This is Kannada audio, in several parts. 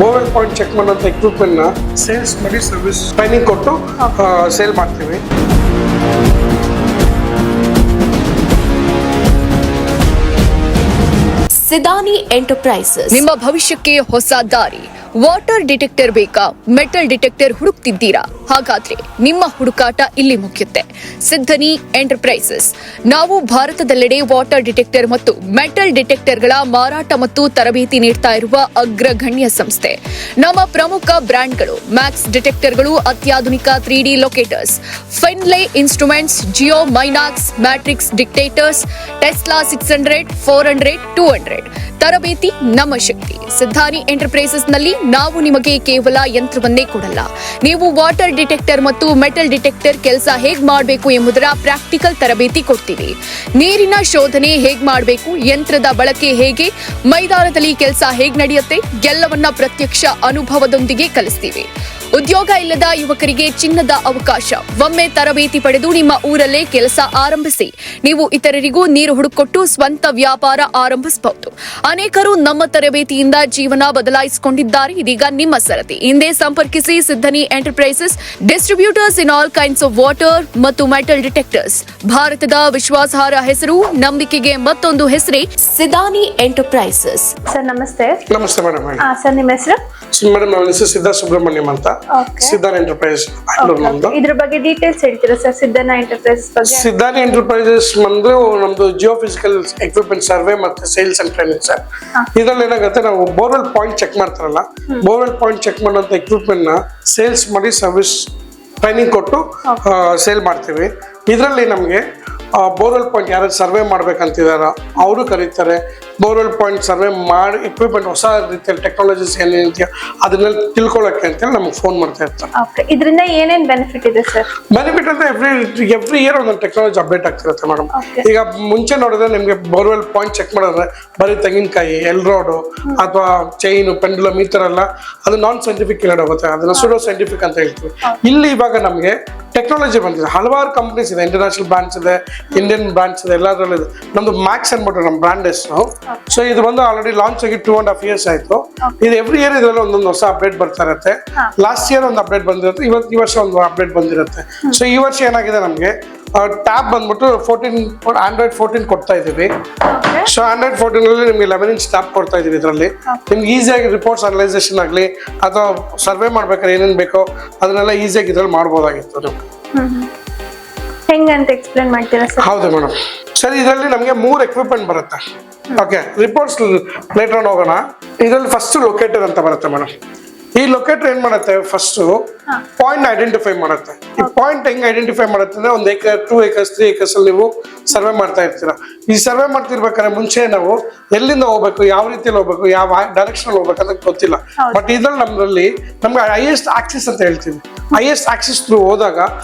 ಬೋರ್ವೆಲ್ ಪಾಯಿಂಟ್ ಚೆಕ್ ಮಾಡೋಂಥ ಎಕ್ವಿಪ್ಮೆಂಟ್ನ ಸೇಲ್ಸ್ ಮಾಡಿ ಸರ್ವಿಸ್ ಟ್ರೈನಿಂಗ್ ಕೊಟ್ಟು ಸೇಲ್ ಮಾಡ್ತೀವಿ. ಸಿದಾನಿ ಎಂಟರ್ಪ್ರೈಸಸ್ ನಿಮ್ಮ ಭವಿಷ್ಯಕ್ಕೆ ಹೊಸ ದಾರಿ. ವಾಟರ್ ಡಿಟೆಕ್ಟರ್ ಬೇಕಾ? ಮೆಟಲ್ ಡಿಟೆಕ್ಟರ್ ಹುಡುಕ್ತಿದ್ದೀರಾ? ಹಾಗಾದ್ರೆ ನಿಮ್ಮ ಹುಡುಕಾಟ ಇಲ್ಲಿ ಮುಖ್ಯತೆ. ಸಿದ್ಧನಿ ಎಂಟರ್ಪ್ರೈಸಸ್. ನಾವು ಭಾರತದೆಲ್ಲೆಡೆ ವಾಟರ್ ಡಿಟೆಕ್ಟರ್ ಮತ್ತು ಮೆಟಲ್ ಡಿಟೆಕ್ಟರ್ಗಳ ಮಾರಾಟ ಮತ್ತು ತರಬೇತಿ ನೀಡ್ತಾ ಇರುವ ಅಗ್ರಗಣ್ಯ ಸಂಸ್ಥೆ. ನಮ್ಮ ಪ್ರಮುಖ ಬ್ರ್ಯಾಂಡ್ಗಳು: ಮ್ಯಾಕ್ಸ್ ಡಿಟೆಕ್ಟರ್ಗಳು, ಅತ್ಯಾಧುನಿಕ 3D locators, Finlay instruments, Geo Minax, Matrix detectors, Tesla 600, 400, 200. ತರಬೇತಿ ನಮ್ಮ ಶಕ್ತಿ. ಸಿದ್ಧಾನಿ ಎಂಟರ್ಪ್ರೈಸಸ್ ನಲ್ಲಿ ನಾವು ನಿಮಗೆ ಕೇವಲ ಯಂತ್ರವನ್ನೇ ಕೊಡಲ್ಲ, ನೀವು ವಾಟರ್ ಡಿಟೆಕ್ಟರ್ ಮತ್ತು ಮೆಟಲ್ ಡಿಟೆಕ್ಟರ್ ಕೆಲಸ ಹೇಗ್ ಮಾಡಬೇಕು ಎಂಬುದರ ಪ್ರಾಕ್ಟಿಕಲ್ ತರಬೇತಿ ಕೊಡ್ತೀವಿ. ನೀರಿನ ಶೋಧನೆ ಹೇಗ್ ಮಾಡಬೇಕು, ಯಂತ್ರದ ಬಳಕೆ ಹೇಗೆ, ಮೈದಾನದಲ್ಲಿ ಕೆಲಸ ಹೇಗ್ ನಡೆಯುತ್ತೆ, ಎಲ್ಲವನ್ನ ಪ್ರತ್ಯಕ್ಷ ಅನುಭವದೊಂದಿಗೆ ಕಲಿಸ್ತೀವಿ. ಉದ್ಯೋಗ ಇಲ್ಲದ ಯುವಕರಿಗೆ ಚಿನ್ನದ ಅವಕಾಶ. ಒಮ್ಮೆ ತರಬೇತಿ ಪಡೆದು ನಿಮ್ಮ ಊರಲ್ಲೇ ಕೆಲಸ ಆರಂಭಿಸಿ, ನೀವು ಇತರರಿಗೂ ನೀರು ಹುಡುಕೊಟ್ಟು ಸ್ವಂತ ವ್ಯಾಪಾರ ಆರಂಭಿಸಬಹುದು. ಅನೇಕರು ನಮ್ಮ ತರಬೇತಿಯಿಂದ ಜೀವನ ಬದಲಾಯಿಸಿಕೊಂಡಿದ್ದಾರೆ. ಇದೀಗ ನಿಮ್ಮ ಸರತಿ. ಹಿಂದೆ ಸಂಪರ್ಕಿಸಿ Siddhani enterprises, distributors in all kinds of water ಮತ್ತು ಮೆಟಲ್ ಡಿಟೆಕ್ಟರ್ಸ್. ಭಾರತದ ವಿಶ್ವಾಸಾರ್ಹ ಹೆಸರು, ನಂಬಿಕೆಗೆ ಮತ್ತೊಂದು ಹೆಸರೇ ಸಿದಾನಿ ಎಂಟರ್ಪ್ರೈಸಸ್. ಸರ್ ನಮಸ್ತೆ. ನಮಸ್ತೆ ಮೇಡಮ್. ಸರ್ ನಿಮ್ಮ ಹೆಸರು? ಮೇಡಮ್ ನನ್ನ ಹೆಸರು ಸಿದ್ಧ ಸುಬ್ರಹ್ಮಣ್ಯಂ ಅಂತ, ಸಿದ್ಧಾನ್ ಎಂಟರ್ಪ್ರೈಸ್ ನಮ್ದು. ಇದ್ರ ಬಗ್ಗೆ ಡೀಟೇಲ್ಸ್ ಹೇಳ್ತೀರಾ ಸರ್? ಸಿದ್ಧಾನ ಎಂಟರ್ಪ್ರೈಸಸ್ ಬಗ್ಗೆ. ಸಿದ್ಧಾನಿ ಎಂಟರ್ಪ್ರೈಸಸ್ ಬಂದು ನಮ್ದು ಜಿಯೋ ಫಿಸಿಕಲ್ ಎಕ್ವಿಪ್ಮೆಂಟ್ ಸರ್ವೆ ಮತ್ತೆ ಸೇಲ್ಸ್ ಅಂಡ್ ಟ್ರೈನಿಂಗ್ ಸರ್. ಇದ್ರಲ್ಲಿ ಏನಾಗುತ್ತೆ, ನಾವು ಬೋರ್ವೆಲ್ ಪಾಯಿಂಟ್ ಚೆಕ್ ಮಾಡ್ತಾರಲ್ಲ, ಬೋರ್ವೆಲ್ ಪಾಯಿಂಟ್ ಚೆಕ್ ಮಾಡೋಂಥ ಎಕ್ವಿಪ್ಮೆಂಟ್ ನ ಸೇಲ್ಸ್ ಮಾಡಿ ಸರ್ವಿಸ್ ಟ್ರೈನಿಂಗ್ ಕೊಟ್ಟು ಸೇಲ್ ಮಾಡ್ತೀವಿ. ಇದರಲ್ಲಿ ನಮಗೆ ಬೋರ್ವೆಲ್ ಪಾಯಿಂಟ್ ಯಾರು ಸರ್ವೆ ಮಾಡ್ಬೇಕಂತಿದಾರ ಅವರು ಕರೀತಾರೆ. ಬೋರ್ವೆಲ್ ಪಾಯಿಂಟ್ ಸರ್ವೆ ಮಾಡಿ ಎಕ್ವಿಪ್ಮೆಂಟ್ ಹೊಸ ರೀತಿಯಲ್ಲಿ ಟೆಕ್ನಾಲಜೀಸ್ ಏನೇನಿದೆಯೋ ಅದನ್ನೆಲ್ಲ ತಿಳ್ಕೊಳ್ಳೋಕೆ ಅಂತೇಳಿ ನಮಗೆ ಫೋನ್ ಮಾಡ್ತಾ ಇರ್ತಾರೆ. ಇದರಿಂದ ಏನೇನ್ ಬೆನಿಫಿಟ್ ಇದೆ ಸರ್? ಬೆನಿಫಿಟ್ ಅಂದ್ರೆ ಎವ್ರಿ ಇಯರ್ ಒಂದೊಂದು ಟೆಕ್ನಾಲಜಿ ಅಪ್ಡೇಟ್ ಆಗ್ತಿರುತ್ತೆ ಮೇಡಮ್. ಈಗ ಮುಂಚೆ ನೋಡಿದ್ರೆ ನಿಮ್ಗೆ ಬೋರ್ವೆಲ್ ಪಾಯಿಂಟ್ ಚೆಕ್ ಮಾಡಿದ್ರೆ ಬರೀ ತೆಂಗಿನಕಾಯಿ, ಎಲ್ರೋಡು ಅಥವಾ ಚೈನು, ಪೆಂಡುಲಮ್ ಈ ತರ ಎಲ್ಲ ಅದು ನಾನ್ ಸೈಂಟಿಫಿಕ್ ಇಲ್ಲಡ್ ಹೋಗುತ್ತೆ, ಅದನ್ನ ಸುಡೋ ಸೈಂಟಿಫಿಕ್ ಅಂತ ಹೇಳ್ತೀವಿ. ಇಲ್ಲಿ ಇವಾಗ ನಮಗೆ ಟೆಕ್ನಾಲಜಿ ಬಂದಿದೆ, ಹಲವಾರು ಕಂಪ್ನೀಸ್ ಇದೆ, ಇಂಟರ್ನ್ಯಾಷನಲ್ ಬ್ರಾಂಡ್ಸ್ ಇದೆ, ಇಂಡಿಯನ್ ಬ್ರಾಂಡ್ಸ್ ಇದೆ, ಎಲ್ಲದರಲ್ಲೂ ಇದೆ. ನಮ್ದು ಮ್ಯಾಕ್ಸ್ ಅನ್ಬಿಟ್ಟು ನಮ್ಮ ಬ್ರಾಂಡ್ ಹೆಸರು. ಸೊ ಇದು ಬಂದು ಆಲ್ರೆಡಿ ಲಾಂಚ್ ಆಗಿ 2.5 years ಆಯ್ತು. ಇದು ಎವ್ರಿ ಇಯರ್ ಇದರಲ್ಲಿ ಒಂದೊಂದು ಹೊಸ ಅಪ್ಡೇಟ್ ಬರ್ತಾ ಇರುತ್ತೆ. ಲಾಸ್ಟ್ ಇಯರ್ ಒಂದು ಅಪ್ಡೇಟ್ ಬಂದಿರುತ್ತೆ, ಈ ವರ್ಷ ಒಂದು ಅಪ್ಡೇಟ್ ಬಂದಿರುತ್ತೆ. ಸೊ ಈ ವರ್ಷ ಏನಾಗಿದೆ, ನಮಗೆ ಟ್ಯಾಬ್ ಬಂದ್ಬಿಟ್ಟು ಆಂಡ್ರಾಯ್ಡ್ 14 ಕೊಡ್ತಾ ಇದೀವಿ. ಸೊ ಆಂಡ್ರಾಯ್ಡ್ 14 ಅಲ್ಲಿ ನಿಮ್ಗೆ 11 inch ಟ್ಯಾಬ್ ಕೊಡ್ತಾ ಇದೀವಿ. ಇದರಲ್ಲಿ ನಿಮ್ಗೆ ಈಸಿಯಾಗಿ ರಿಪೋರ್ಟ್ಸ್ ಅನಲೈಸೇಷನ್ ಆಗಲಿ ಅಥವಾ ಸರ್ವೆ ಮಾಡ್ಬೇಕಾದ್ರೆ ಏನೇನು ಬೇಕೋ ಅದನ್ನೆಲ್ಲ ಈಸಿಯಾಗಿ ಇದ್ರಲ್ಲಿ ಮಾಡ್ಬೋದಾಗಿತ್ತು ನೀವು. ಹೆಂಗಂತ ಎಕ್ಸ್ಪ್ಲೇನ್ ಮಾಡ್ತೀರಾ ಸರ್? ಹೌದು ಮೇಡಮ್. ಸರಿ, ಇದರಲ್ಲಿ ನಮಗೆ 3 ಎಕ್ವಿಪ್ಮೆಂಟ್ ಬರುತ್ತೆ. ಓಕೆ, ರಿಪೋರ್ಟ್ಸ್ ಲೇಟರ್ ಆನ್ ಹೋಗೋಣ. ಇದರಲ್ಲಿ ಫಸ್ಟ್ ಲೊಕೇಟರ್ ಅಂತ ಬರುತ್ತೆ ಮೇಡಮ್. ಈ ಲೊಕೇಟರ್ ಏನ್ ಮಾಡುತ್ತೆ, ಫಸ್ಟ್ ಪಾಯಿಂಟ್ ಐಡೆಂಟಿಫೈ ಮಾಡುತ್ತೆ. ಈ ಪಾಯಿಂಟ್ ಹೆಂಗ್ ಐಡೆಂಟಿಫೈ ಮಾಡುತ್ತೆ ಅಂದ್ರೆ 1 acre, 2 acres, 3 acres ಅಲ್ಲಿ ನೀವು ಸರ್ವೆ ಮಾಡ್ತಾ ಇರ್ತೀರಾ. ಈ ಸರ್ವೆ ಮಾಡ್ತಿರ್ಬೇಕಾದ್ರೆ ಮುಂಚೆ ನಾವು ಎಲ್ಲಿಂದ ಹೋಗ್ಬೇಕು, ಯಾವ ರೀತಿಯಲ್ಲಿ ಹೋಗ್ಬೇಕು, ಯಾವ ಡೈರೆಕ್ಷನ್ ಹೋಗ್ಬೇಕು ಅಂತ ಗೊತ್ತಿಲ್ಲ. ಬಟ್ ಇದ್ರಲ್ಲಿ ನಮ್ಗೆ ಹೈಯೆಸ್ಟ್ ಆಕ್ಸಿಸ್ ಅಂತ ಹೇಳ್ತೀವಿ. ಹೈಯೆಸ್ಟ್ ಆಕ್ಸಿಸ್ ಥ್ರೂ ಹೋದಾಗ,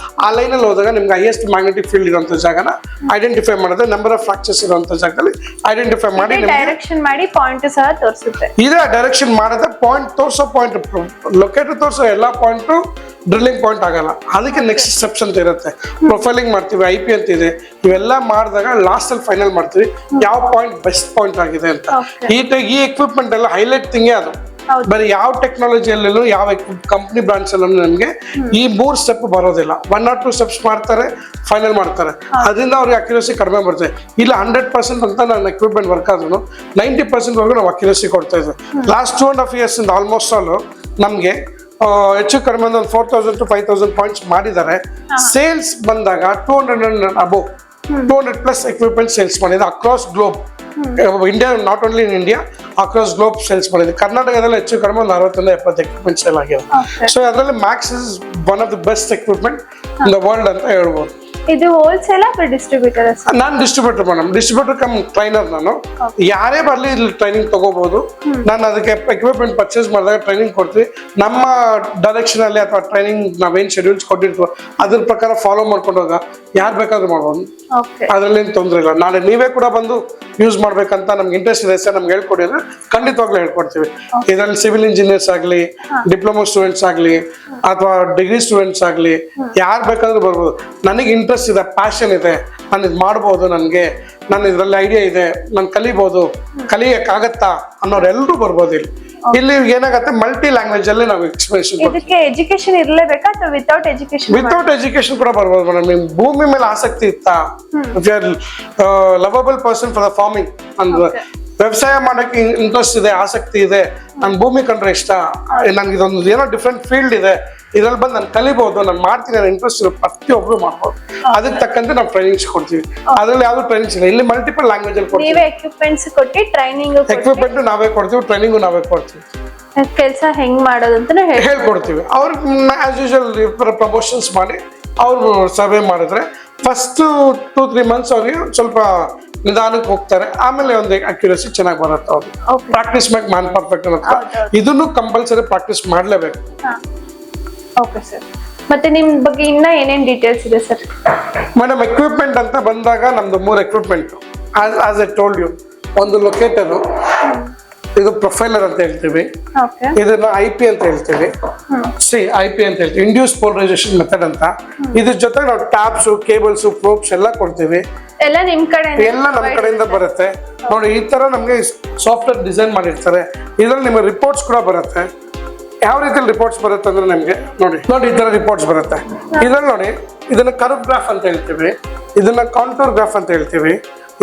ಆ ಲೈನ್ ಅಲ್ಲಿ ಹೋದಾಗ ನಿಮ್ಗೆ ಹೈಯೆಸ್ಟ್ ಮ್ಯಾಗ್ನೆಟಿಕ್ ಫೀಲ್ಡ್ ಇರುವಂತ ಜಾಗನ ಐಡೆಂಟಿಫೈ ಮಾಡುತ್ತೆ. ನಂಬರ್ ಆಫ್ ಫ್ರಾಕ್ಚರ್ಸ್ ಇರುವಂತ ಜಾಗದಲ್ಲಿ ಐಡೆಂಟಿಫೈ ಮಾಡಿ ಡೈರೆಕ್ಷನ್ ಮಾಡಿ ಪಾಯಿಂಟ್ ಸಹ ತೋರಿಸುತ್ತೆ. ಇದೇ ಡೈರೆಕ್ಷನ್ ಮಾಡುತ್ತೆ. ಪಾಯಿಂಟ್ ತೋರಿಸೋ ಪಾಯಿಂಟ್, ಲೊಕೇಟರ್ ತೋರಿಸೋ ಎಲ್ಲಾ ಪಾಯಿಂಟ್ ಡ್ರಿಲ್ಲಿಂಗ್ ಪಾಯಿಂಟ್ ಆಗಲ್ಲ. ಅದಕ್ಕೆ ನೆಕ್ಸ್ಟ್ ಸ್ಟೆಪ್ಸ್ ಅಂತ ಇರುತ್ತೆ. ಪ್ರೊಫೈಲಿಂಗ್ ಮಾಡ್ತೀವಿ, IP ಅಂತ ಇದೆ. ಇವೆಲ್ಲ ಮಾಡಿದಾಗ ಲಾಸ್ಟ್ ಅಲ್ಲಿ ಫೈನಲ್ ಮಾಡ್ತೀವಿ ಯಾವ ಪಾಯಿಂಟ್ ಬೆಸ್ಟ್ ಪಾಯಿಂಟ್ ಆಗಿದೆ ಅಂತ. ಈ ಎಕ್ವಿಪ್ಮೆಂಟ್ ಎಲ್ಲ ಹೈಲೈಟ್ ಥಿಂಗೇ ಅದು. ಬರೀ ಯಾವ ಟೆಕ್ನಾಲಜಿಯಲ್ಲೂ ಯಾವ ಕಂಪ್ನಿ ಬ್ರಾಂಡ್ಸ್ ಅಲ್ಲೂ ನಮಗೆ ಈ 3 ಸ್ಟೆಪ್ ಬರೋದಿಲ್ಲ. 1 or 2 steps ಮಾಡ್ತಾರೆ, ಫೈನಲ್ ಮಾಡ್ತಾರೆ. ಅದರಿಂದ ಅವ್ರಿಗೆ ಅಕ್ಯುರಸಿ ಕಡಿಮೆ ಬರ್ತದೆ. ಇಲ್ಲ 100% ಅಂತ ನನ್ನ ಎಕ್ವಿಪ್ಮೆಂಟ್ ವರ್ಕ್ ಆದ್ರೂ 90% ವರೆಗೂ ನಾವು ಅಕ್ಯುರಸಿ ಕೊಡ್ತಾ ಇದ್ವಿ. ಲಾಸ್ಟ್ 2.5 years ಇಂದ ಆಲ್ಮೋಸ್ಟ್ ಆಲ್ ನಮಗೆ ಹೆಚ್ಚು ಕಡಿಮೆ ಒಂದು 4,000 to 5,000 ಪಾಯಿಂಟ್ಸ್ ಮಾಡಿದ್ದಾರೆ. ಸೇಲ್ಸ್ ಬಂದಾಗ 200 above 200+ ಎಕ್ವಿಪ್ಮೆಂಟ್ ಸೇಲ್ಸ್ ಮಾಡಿದೆ across globe. India, not only in India, across globe sales ಮಾಡಿದೆ. ಕರ್ನಾಟಕದಲ್ಲಿ ಹೆಚ್ಚು ಕಡಿಮೆ ಒಂದು 60-70 ಎಕ್ವಿಪ್ಮೆಂಟ್ ಸೇಲ್ ಆಗಿದೆ. ಸೊ ಅದರಲ್ಲಿ Max is one of the best equipment in the world ಅಂತ ಹೇಳ್ಬೋದು. ಇದು ಹೋಲ್ಸೇಲ್ ಅಥವಾ ಡಿಸ್ಟ್ರಿಬ್ಯೂಟರ್? ನಾನು distributor madam. Distributor come trainer. ನಾನು ಯಾರೇ ಬರ್ಲಿ ಇಲ್ಲಿ ಟ್ರೈನಿಂಗ್ ತಗೋಬಹುದು. ನಾನು ಅದಕ್ಕೆ ಎಕ್ವಿಪ್ಮೆಂಟ್ ಪರ್ಚೇಸ್ ಮಾಡಿದಾಗ ಟ್ರೈನಿಂಗ್ ಕೊಡ್ತೀವಿ. ನಮ್ಮ ಡೈರೆಕ್ಷನ್ ಅಲ್ಲಿ ಅಥವಾ ಟ್ರೈನಿಂಗ್ ನಾವೇನ್ ಶೆಡ್ಯೂಲ್ಸ್ ಕೊಟ್ಟಿರ್ತೀವೋ ಅದ್ರ ಪ್ರಕಾರ ಫಾಲೋ ಮಾಡ್ಕೊಂಡೋಗ ಯಾರು ಬೇಕಾದ್ರೂ ಮಾಡ್ಬೋದು. ಅದ್ರಲ್ಲಿ ಏನು ತೊಂದರೆ ಇಲ್ಲ. ನಾಳೆ ನೀವೇ ಕೂಡ ಬಂದು ಯೂಸ್ ಮಾಡ್ಬೇಕಂತ ನಮ್ಗೆ ಇಂಟ್ರೆಸ್ಟ್ ಇದೆ ಸರ್, ನಮ್ಗೆ ಹೇಳ್ಕೊಡಿದ್ರೆ ಖಂಡಿತವಾಗ್ಲೂ ಹೇಳ್ಕೊಡ್ತೀವಿ. ಇದರಲ್ಲಿ ಸಿವಿಲ್ ಇಂಜಿನಿಯರ್ಸ್ ಆಗಲಿ, ಡಿಪ್ಲೊಮಾ ಸ್ಟೂಡೆಂಟ್ಸ್ ಆಗಲಿ ಅಥವಾ ಡಿಗ್ರಿ ಸ್ಟೂಡೆಂಟ್ಸ್ ಆಗಲಿ ಯಾರು ಬೇಕಾದ್ರೂ ಬರ್ಬೋದು. ನನಗೆ ಇಂಟ್ರೆಸ್ಟ್ ಇದೆ, ಪ್ಯಾಷನ್ ಇದೆ, ನಾನು ಇದು ಮಾಡ್ಬೋದು, ನಾನು ಇದರಲ್ಲಿ ಐಡಿಯಾ ಇದೆ, ನಾನು ಕಲಿಬೋದು, ಕಲಿಯಕ್ಕಾಗತ್ತಾ ಅನ್ನೋರೆಲ್ಲರೂ ಬರ್ಬೋದು ಇಲ್ಲಿ. ಇಲ್ಲಿ ಏನಾಗುತ್ತೆ ಮಲ್ಟಿ ಲ್ಯಾಂಗ್ವೇಜ್ ಅಲ್ಲಿ ನಾವು ಎಕ್ಸ್ಪ್ರೆಷನ್ ಇದಕ್ಕೆ ಎಜುಕೇಶನ್ ಇರ್ಲೇಬೇಕಾ ಅಥವಾ ವಿತೌಟ್ ಎಜುಕೇಶನ್ ವಿತೌಟ್ ಎಜುಕೇಶನ್ ಕೂಡ ಬರ್ಬೋದು ಮೇಡಮ್. ನಿಮ್ ಭೂಮಿ ಮೇಲೆ ಆಸಕ್ತಿ ಇತ್ತಾ, lovable person for the farming ಅಂದ್ರೆ ವ್ಯವಸಾಯ ಮಾಡಕ್ಕೆ ಇಂಟ್ರೆಸ್ಟ್ ಇದೆ, ಆಸಕ್ತಿ ಇದೆ, ನನ್ ಭೂಮಿ ಕಂಡ್ರೆ ಇಷ್ಟ, ನನ್ಗೆ ಇದೊಂದು ಏನೋ ಡಿಫ್ರೆಂಟ್ ಫೀಲ್ಡ್ ಇದೆ, ಇದ್ರಲ್ಲಿ ಬಂದು ನಾನು ಕಲಿಬಹುದು, ನಾನು ಮಾಡ್ತೀನಿ, ನನ್ನ ಇಂಟ್ರೆಸ್ಟ್ ಇರೋ ಪ್ರತಿಯೊಬ್ರು ಮಾಡ್ಬೋದು. ಅದಕ್ಕೆ ತಕ್ಕಂತೆ ನಾವು ಟ್ರೈನಿಂಗ್ಸ್ ಕೊಡ್ತೀವಿ. ಅದ್ರಲ್ಲಿ ಯಾವ್ದು ಟ್ರೈನಿಂಗ್ಸ್ ಇಲ್ಲ, ಇಲ್ಲಿ ಮಲ್ಟಿಪಲ್ ಲ್ಯಾಂಗ್ವೇಜ್ ಅಲ್ಲಿ ಕೊಡ್ತೀವಿ. ನೀವೇ ಎಕ್ವಿಪ್ಮೆಂಟ್ಸ್ ಕೊಟ್ಟು ಟ್ರೈನಿಂಗ್ ಎಕ್ವಿಪ್ಮೆಂಟ್ ನಾವೇ ಕೊಡ್ತೀವಿ, ಟ್ರೈನಿಂಗು ನಾವೇ ಕೊಡ್ತೀವಿ, ಕೆಲಸ ಹೆಂಗ್ ಮಾಡೋದು ಅಂತ ಹೇಳ್ಕೊಡ್ತೀವಿ. ಅವ್ರಿಗೆ ಆಸ್ ಯೂಶುವಲ್ ಪ್ರಮೋಷನ್ಸ್ ಮಾಡಿ ಅವ್ರು ಸರ್ವೆ ಮಾಡಿದ್ರೆ ಫಸ್ಟ್ 2-3 ಮಂತ್ಸ್ ಅವ್ರಿಗೆ ಸ್ವಲ್ಪ ನಿಧಾನಕ್ಕೆ ಹೋಗ್ತಾರೆ, ಆಮೇಲೆ ಒಂದು ಅಕ್ಯುರಸಿ ಚೆನ್ನಾಗಿ ಬರುತ್ತೆ. ಅವ್ರಿಗೆ ಪ್ರಾಕ್ಟೀಸ್ ಮೇಕ್ ಮ್ಯಾನ್ ಪರ್ಫೆಕ್ಟ್ ಅನ್ನೋ ಇದನ್ನು ಕಂಪಲ್ಸರಿ ಪ್ರಾಕ್ಟೀಸ್ ಮಾಡ್ಲೇಬೇಕು. Okay sir. ಮತ್ತೆ ನಿಮ್ ಬಗ್ಗೆ ಇನ್ನ ಏನೇನ್ ಡೀಟೇಲ್ಸ್ ಇದೆ ಸರ್? ಮೇಡಮ್ ಎಕ್ವಿಪ್ಮೆಂಟ್ ಅಂತ ಬಂದಾಗ ನಮ್ದು 3 equipment. As I told you, ಒಂದು ಲೊಕೇಟರ್, ಇದು ಪ್ರೊಫೈಲರ್ ಅಂತ ಹೇಳ್ತೀವಿ, ಇದನ್ನ IP ಅಂತ ಹೇಳ್ತೀವಿ, IP ಅಂತ ಹೇಳ್ತೀವಿ, ಇಂಡ್ಯೂಸ್ ಪೋಲರೈಸೇಷನ್ ಮೆಥಡ್ ಅಂತ. ಇದ್ರ ಜೊತೆ ನಾವು ಟ್ಯಾಬ್ಸ್, ಕೇಬಲ್ಸ್, ಪ್ರೋಬ್ಸ್ ಎಲ್ಲ ಕೊಡ್ತೀವಿ. ಎಲ್ಲ ನಿಮ್ ಕಡೆ ಎಲ್ಲ ನಮ್ಮ ಕಡೆಯಿಂದ ಬರುತ್ತೆ. ನೋಡಿ ಈ ತರ ನಮ್ಗೆ ಸಾಫ್ಟ್ವೇರ್ ಡಿಸೈನ್ ಮಾಡಿರ್ತಾರೆ. ಇದ್ರಲ್ಲಿ ನಿಮಗೆ ರಿಪೋರ್ಟ್ಸ್ ಕೂಡ ಬರುತ್ತೆ. ಯಾವ ರೀತಿಯಲ್ಲಿ ರಿಪೋರ್ಟ್ಸ್ ಬರುತ್ತೆ ಅಂದ್ರೆ ನಿಮ್ಗೆ ನೋಡಿ ಈ ತರ ರಿಪೋರ್ಟ್ಸ್ ಬರುತ್ತೆ. ಇದ್ರಲ್ಲಿ ನೋಡಿ, ಇದನ್ನ ಕರ್ವ್ ಗ್ರಾಫ್ ಅಂತ ಹೇಳ್ತೀವಿ, ಇದನ್ನ ಕಾಂಟೂರ್ ಗ್ರಾಫ್ ಅಂತ ಹೇಳ್ತೀವಿ.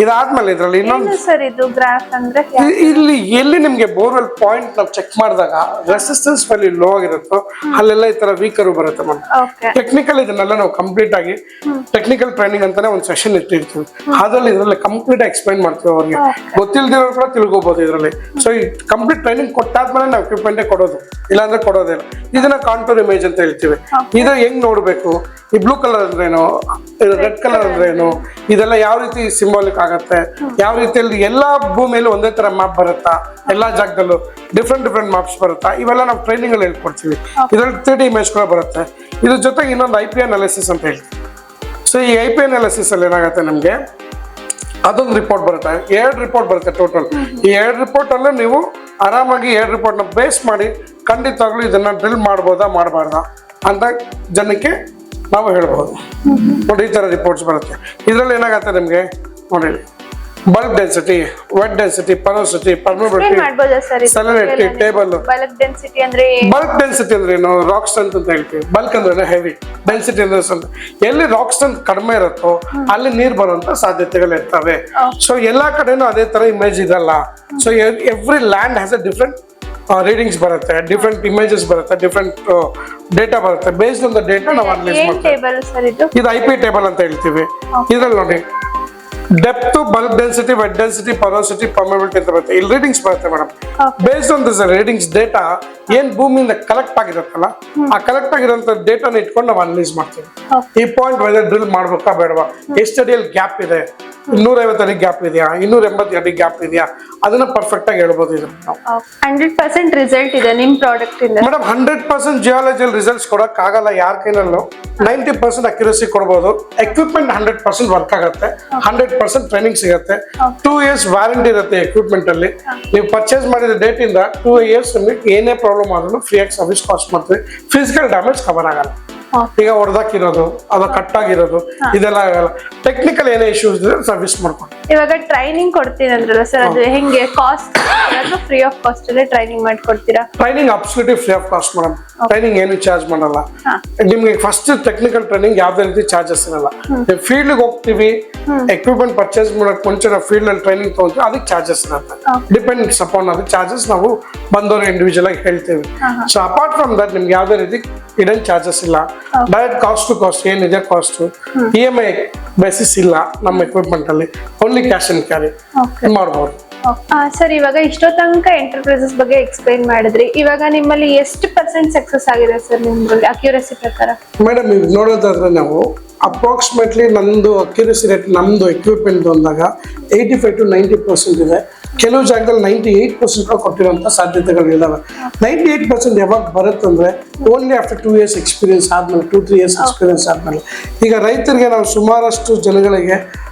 ಇದಾದ್ಮೇಲೆ ಇದ್ರಲ್ಲಿ ಇನ್ನೊಂದು ಸರ್, ಇದು ಗ್ರಾಫ್ ಅಂದ್ರೆ ಇಲ್ಲಿ ಎಲ್ಲಿ ನಿಮ್ಗೆ ಬೋರ್ವೆಲ್ ಪಾಯಿಂಟ್ ನಾವು ಚೆಕ್ ಮಾಡಿದಾಗ ರೆಸಿಸ್ಟೆನ್ಸ್ ವ್ಯಾಲ್ಯೂ ಲೋ ಆಗಿರುತ್ತೋ ಅಲ್ಲೆಲ್ಲ ಈ ತರ ವೀಕರು ಬರುತ್ತೆ ಮೇಡಮ್. ಟೆಕ್ನಿಕಲ್ ಇದನ್ನೆಲ್ಲ ನಾವು ಕಂಪ್ಲೀಟ್ ಆಗಿ ಟೆಕ್ನಿಕಲ್ ಟ್ರೈನಿಂಗ್ ಅಂತಾನೆ ಒಂದು ಸೆಷನ್ ಇಟ್ಟಿರ್ತೀವಿ. ಅದ್ರಲ್ಲಿ ಇದ್ರಲ್ಲಿ ಕಂಪ್ಲೀಟ್ ಎಕ್ಸ್ಪ್ಲೈನ್ ಮಾಡ್ತೀವಿ. ಅವ್ರಿಗೆ ಗೊತ್ತಿಲ್ದಿರೋರು ಕೂಡ ತಿಳ್ಕೊಬಹುದು ಇದರಲ್ಲಿ. ಸೊ ಈ ಕಂಪ್ಲೀಟ್ ಟ್ರೈನಿಂಗ್ ಕೊಟ್ಟಾದ್ಮೇಲೆ ನಾವು ಎಕ್ವಿಪ್ಮೆಂಟ್ ಕೊಡೋದು, ಇಲ್ಲಾಂದ್ರೆ ಕೊಡೋದಿಲ್ಲ. ಇದನ್ನ ಕಾಂಟೂರ್ ಇಮೇಜ್ ಅಂತ ಹೇಳ್ತೀವಿ. ಇದು ಹೆಂಗ್ ನೋಡ್ಬೇಕು, ಈ ಬ್ಲೂ ಕಲರ್ ಅಂದ್ರೆ ಏನು, ರೆಡ್ ಕಲರ್ ಅಂದ್ರೆ ಏನು, ಇದೆಲ್ಲ ಯಾವ ರೀತಿ ಸಿಂಬಾಲಿಕ್ ಆಗುತ್ತೆ, ಯಾವ ರೀತಿಯಲ್ಲಿ ಎಲ್ಲಾ ಭೂಮಿಯಲ್ಲಿ ಒಂದೇ ತರ ಮ್ಯಾಪ್ ಬರುತ್ತಾ, ಎಲ್ಲಾ ಜಾಗದಲ್ಲೂ ಡಿಫ್ರೆಂಟ್ ಮ್ಯಾಪ್ಸ್ ಬರುತ್ತಾ, ಇವೆಲ್ಲ ನಾವು ಟ್ರೈನಿಂಗ್ ಅಲ್ಲಿ ಹೇಳ್ಕೊಡ್ತೀವಿ. ಇದ್ರಲ್ಲಿ 3D ಇಮೇಜ್ ಕೂಡ ಬರುತ್ತೆ. ಇದ್ರ ಜೊತೆಗೆ ಇನ್ನೊಂದು IP ಅನಾಲಿಸಿಸ್ ಅಂತ ಹೇಳ್ತೀವಿ. ಸೊ ಈ IP ಅನಾಲಿಸಿಸ್ ಅಲ್ಲಿ ಏನಾಗುತ್ತೆ, ನಮ್ಗೆ ಅದೊಂದು ರಿಪೋರ್ಟ್ ಬರುತ್ತೆ, 2 ರಿಪೋರ್ಟ್ ಬರುತ್ತೆ ಟೋಟಲ್. ಈ 2 ರಿಪೋರ್ಟ್ ಅಲ್ಲೂ ನೀವು ಆರಾಮಾಗಿ 2 ರಿಪೋರ್ಟ್ ನ ಬೇಸ್ ಮಾಡಿ ಖಂಡಿತವಾಗ್ಲೂ ಇದನ್ನ ಡ್ರಿಲ್ ಮಾಡ್ಬೋದಾ ಮಾಡಬಾರ್ದಾ ಅಂತ ಜನಕ್ಕೆ ನಾವು ಹೇಳ್ಬೋದು. ನೋಡಿ ಈ ತರ ರಿಪೋರ್ಟ್ಸ್ ಬರುತ್ತೆ. ಇದ್ರಲ್ಲಿ ಏನಾಗತ್ತೆ ನಿಮ್ಗೆ ನೋಡಿ, bulk density, wet density, porosity, permeability, salinity, table. Bulk density ಅಂದ್ರೆ ಏನು, ರಾಕ್ ಸ್ಟ್ರೆಂತ್ ಅಂತ ಹೇಳ್ತೀವಿ. ಬಲ್ಕ್ ಅಂದ್ರೆ ಹೆವಿ, ಡೆನ್ಸಿಟಿ ಅಂದ್ರೆ ಎಲ್ಲಿ ರಾಕ್ ಸ್ಟ್ರೆಂತ್ ಕಡಿಮೆ ಇರುತ್ತೋ ಅಲ್ಲಿ ನೀರ್ ಬರುವಂತ ಸಾಧ್ಯತೆಗಳು ಇರ್ತವೆ. ಸೊ ಎಲ್ಲಾ ಕಡೆನೂ ಅದೇ ತರ ಇಮೇಜ್ ಇದಲ್ಲ. So every land has a different readings ಬರುತ್ತೆ, ಡಿಫ್ರೆಂಟ್ ಇಮೇಜಸ್ ಬರುತ್ತೆ, ಡಿಫ್ರೆಂಟ್ ಡೇಟಾ ಬರುತ್ತೆ. ಬೇಸ್ಡ್ ಆನ್ ದ ಡೇಟಾ ನಾವು ಅನಲೈಸ್ ಮಾಡ್ತೀವಿ. ಇದು IP ಟೇಬಲ್ ಅಂತ ಹೇಳ್ತೀವಿ. ಇದ್ರಲ್ಲಿ ನೋಡಿ depth, bulk density, wet density, porosity, permeability ಅಂತ ಬರುತ್ತೆ. ಇಲ್ಲಿ ರೀಡಿಂಗ್ಸ್ ಬರುತ್ತೆ madam. Based on this readings data ಏನ್ ಭೂಮಿಯಿಂದ ಕಲೆಕ್ಟ್ ಆಗಿರುತ್ತಲ್ಲ, ಆ ಕಲೆಕ್ಟ್ ಆಗಿರೋಂಥ ಡೇಟಾನ ಇಟ್ಕೊಂಡು ನಾವು ಅನಲೈಸ್ ಮಾಡ್ತೀವಿ. ಈ ಪಾಯಿಂಟ್ ವೆದರ್ ಡ್ರಿಲ್ ಮಾಡ್ಬೇಕಾ ಬೇಡವಾ, ಎಷ್ಟು ಅಡಿಯಲ್ಲಿ ಗ್ಯಾಪ್ ಇದೆ, 250 ಅಡಿ ಗ್ಯಾಪ್ ಇದೆಯಾ, 280 ಅಡಿ ಗ್ಯಾಪ್ ಇದೆಯಾ, ಅದನ್ನ ಪರ್ಫೆಕ್ಟ್ ಆಗಿ ಹೇಳ್ಬೋದು. ಇದು 100% ರಿಸಲ್ಟ್ ಇದೆ ನಿಮ್ ಪ್ರಾಡಕ್ಟ್ ಇಂದ ಮೇಡಮ್. 100% ಜಿಯಾಲಜಿಯಲ್ ರಿಸಲ್ಟ್ಸ್ ಕೊಡಕ್ ಆಗಲ್ಲ ಯಾರ ಕೈನಲ್ಲೂ. 90% ಅಕ್ಯುರಸಿ ಕೊಡ್ಬೋದು. ಎಕ್ವಿಪ್ಮೆಂಟ್ 100% ವರ್ಕ್ ಆಗುತ್ತೆ, 100% ಟ್ರೈನಿಂಗ್ ಸಿಗುತ್ತೆ. 2 years ವ್ಯಾರಂಟಿ ಇರುತ್ತೆ ಎಕ್ವಿಪ್ಮೆಂಟ್ ಅಲ್ಲಿ. ನೀವು ಪರ್ಚೇಸ್ ಮಾಡಿದ ಡೇಟ್ ಇಂದ 2 years ನಿಮಗೆ ಏನೇ ಪ್ರಾಬ್ಲಮ್ ಆದ್ರೂ ಫ್ರೀ ಆಗಿ ಸರ್ವಿಸ್ ಕಾಸ್ಟ್ ಮಾಡ್ತೀವಿ. ಫಿಸಿಕಲ್ ಡ್ಯಾಮೇಜ್ ಕವರ್ ಆಗಲ್ಲ. ಈಗ ಹೊಡೆದಾಕಿರೋದು, ಅದು ಕಟ್ ಆಗಿರೋದು, ಇದೆಲ್ಲ ಆಗಲ್ಲ. ಟೆಕ್ನಿಕಲ್ ಏನೇ ಇಶ್ಯೂಸ್ ಇದ್ರೆ ಸರ್ವಿಸ್ ಮಾಡ್ಕೊಂಡು. ಇವಾಗ ಟ್ರೈನಿಂಗ್ ಕೊಡ್ತೀನಿ ಅಂದ್ರಲ್ಲ ಸರ್, ಅದು ಹೆಂಗೆ ಕಾಸ್ಟ್ ಫ್ರೀ ಆಫ್ ಕಾಸ್ಟ್ ಅಲ್ಲೇ ಟ್ರೈನಿಂಗ್ ಮಾಡ್ಕೊಡ್ತೀರಾ? Training absolutely free of cost madam. Training ಏನು ಚಾರ್ಜ್ ಮಾಡಲ್ಲ. ನಿಮ್ಗೆ ಫಸ್ಟ್ ಟೆಕ್ನಿಕಲ್ ಟ್ರೈನಿಂಗ್ ಯಾವ್ದೇ ರೀತಿ ಚಾರ್ಜಸ್ ಇರಲ್ಲ. ಫೀಲ್ಡ್ ಹೋಗ್ತೀವಿ, ಎಕ್ವಿಪ್ಮೆಂಟ್ ಪರ್ಚೇಸ್ ಮಾಡಕ್ ಮುಂಚೆ ನಾವು ಫೀಲ್ಡ್ ಅಲ್ಲಿ ಟ್ರೈನಿಂಗ್ ತಗೊಂತೀವಿ, ಅದಕ್ಕೆ ಚಾರ್ಜಸ್ ಇರುತ್ತೆ. ಡಿಪೆಂಡ್ಸ್ ಅಪಾನ್ ಅದು ಚಾರ್ಜಸ್ ನಾವು ಬಂದವರು ಇಂಡಿವಿಜುವಲ್ ಆಗಿ ಹೇಳ್ತೀವಿ. ಸೊ ಅಪಾರ್ಟ್ ಫ್ರಮ್ ದಟ್ ನಿಮ್ಗೆ ಯಾವ್ದೇ ರೀತಿ ಇಡನ್ ಚಾರ್ಜಸ್ ಇಲ್ಲ. ಡೈರೆಕ್ಟ್ ಕಾಸ್ಟ್ ಟು ಕಾಸ್ಟ್ ಏನಿದೆ ಕಾಸ್ಟ್ EMI ಬೇಸಿಸ್ ಇಲ್ಲ ನಮ್ಮ ಎಕ್ವಿಪ್ಮೆಂಟ್ ಅಲ್ಲಿ. ಓನ್ಲಿ ಕ್ಯಾಶ್ ಅಂಡ್ ಕ್ಯಾರಿ ಮಾಡ್ಬೋದು. ಸರ್, ಇವಾಗ ಇಷ್ಟೋ ತನಕ ಎಂಟರ್ಪ್ರೈಸಸ್ ಬಗ್ಗೆ ಎಕ್ಸ್ಪ್ಲೈನ್ ಮಾಡಿದ್ರಿ. ಇವಾಗ ನಿಮ್ಮಲ್ಲಿ ಎಷ್ಟು % ಸಕ್ಸಸ್ ಆಗಿದೆ ಸರ್ ನಿಮ್ಗೆ ಅಕ್ಯುರಸಿ ಪ್ರಕಾರ? ಮೇಡಮ್ ಈಗ ನೋಡೋದಾದ್ರೆ ನಾವು ಅಪ್ರಾಕ್ಸಿಮೇಟ್ಲಿ ನಂದು ಅಕ್ಯುರಸಿ ರೇಟ್ ನಮ್ದು ಎಕ್ವಿಪ್ಮೆಂಟ್ ಅಂದಾಗ 85 to 90% ಇದೆ. ಕೆಲವು ಜಾಗದಲ್ಲಿ 98% ಕೊಟ್ಟಿರುವಂತ ಸಾಧ್ಯತೆಗಳು ಇದಾವೆ. 98% ಯಾವಾಗ ಬರುತ್ತಂದ್ರೆ ಓನ್ಲಿ ಆಫ್ಟರ್ 2 years ಎಕ್ಸ್ಪೀರಿಯನ್ಸ್ ಆದ್ಮೇಲೆ, 2-3 years ಎಕ್ಸ್ಪೀರಿಯನ್ಸ್ ಆದ್ಮೇಲೆ. ಈಗ ರೈತರಿಗೆ ನಾವು ಸುಮಾರಷ್ಟು ಜನಗಳಿಗೆ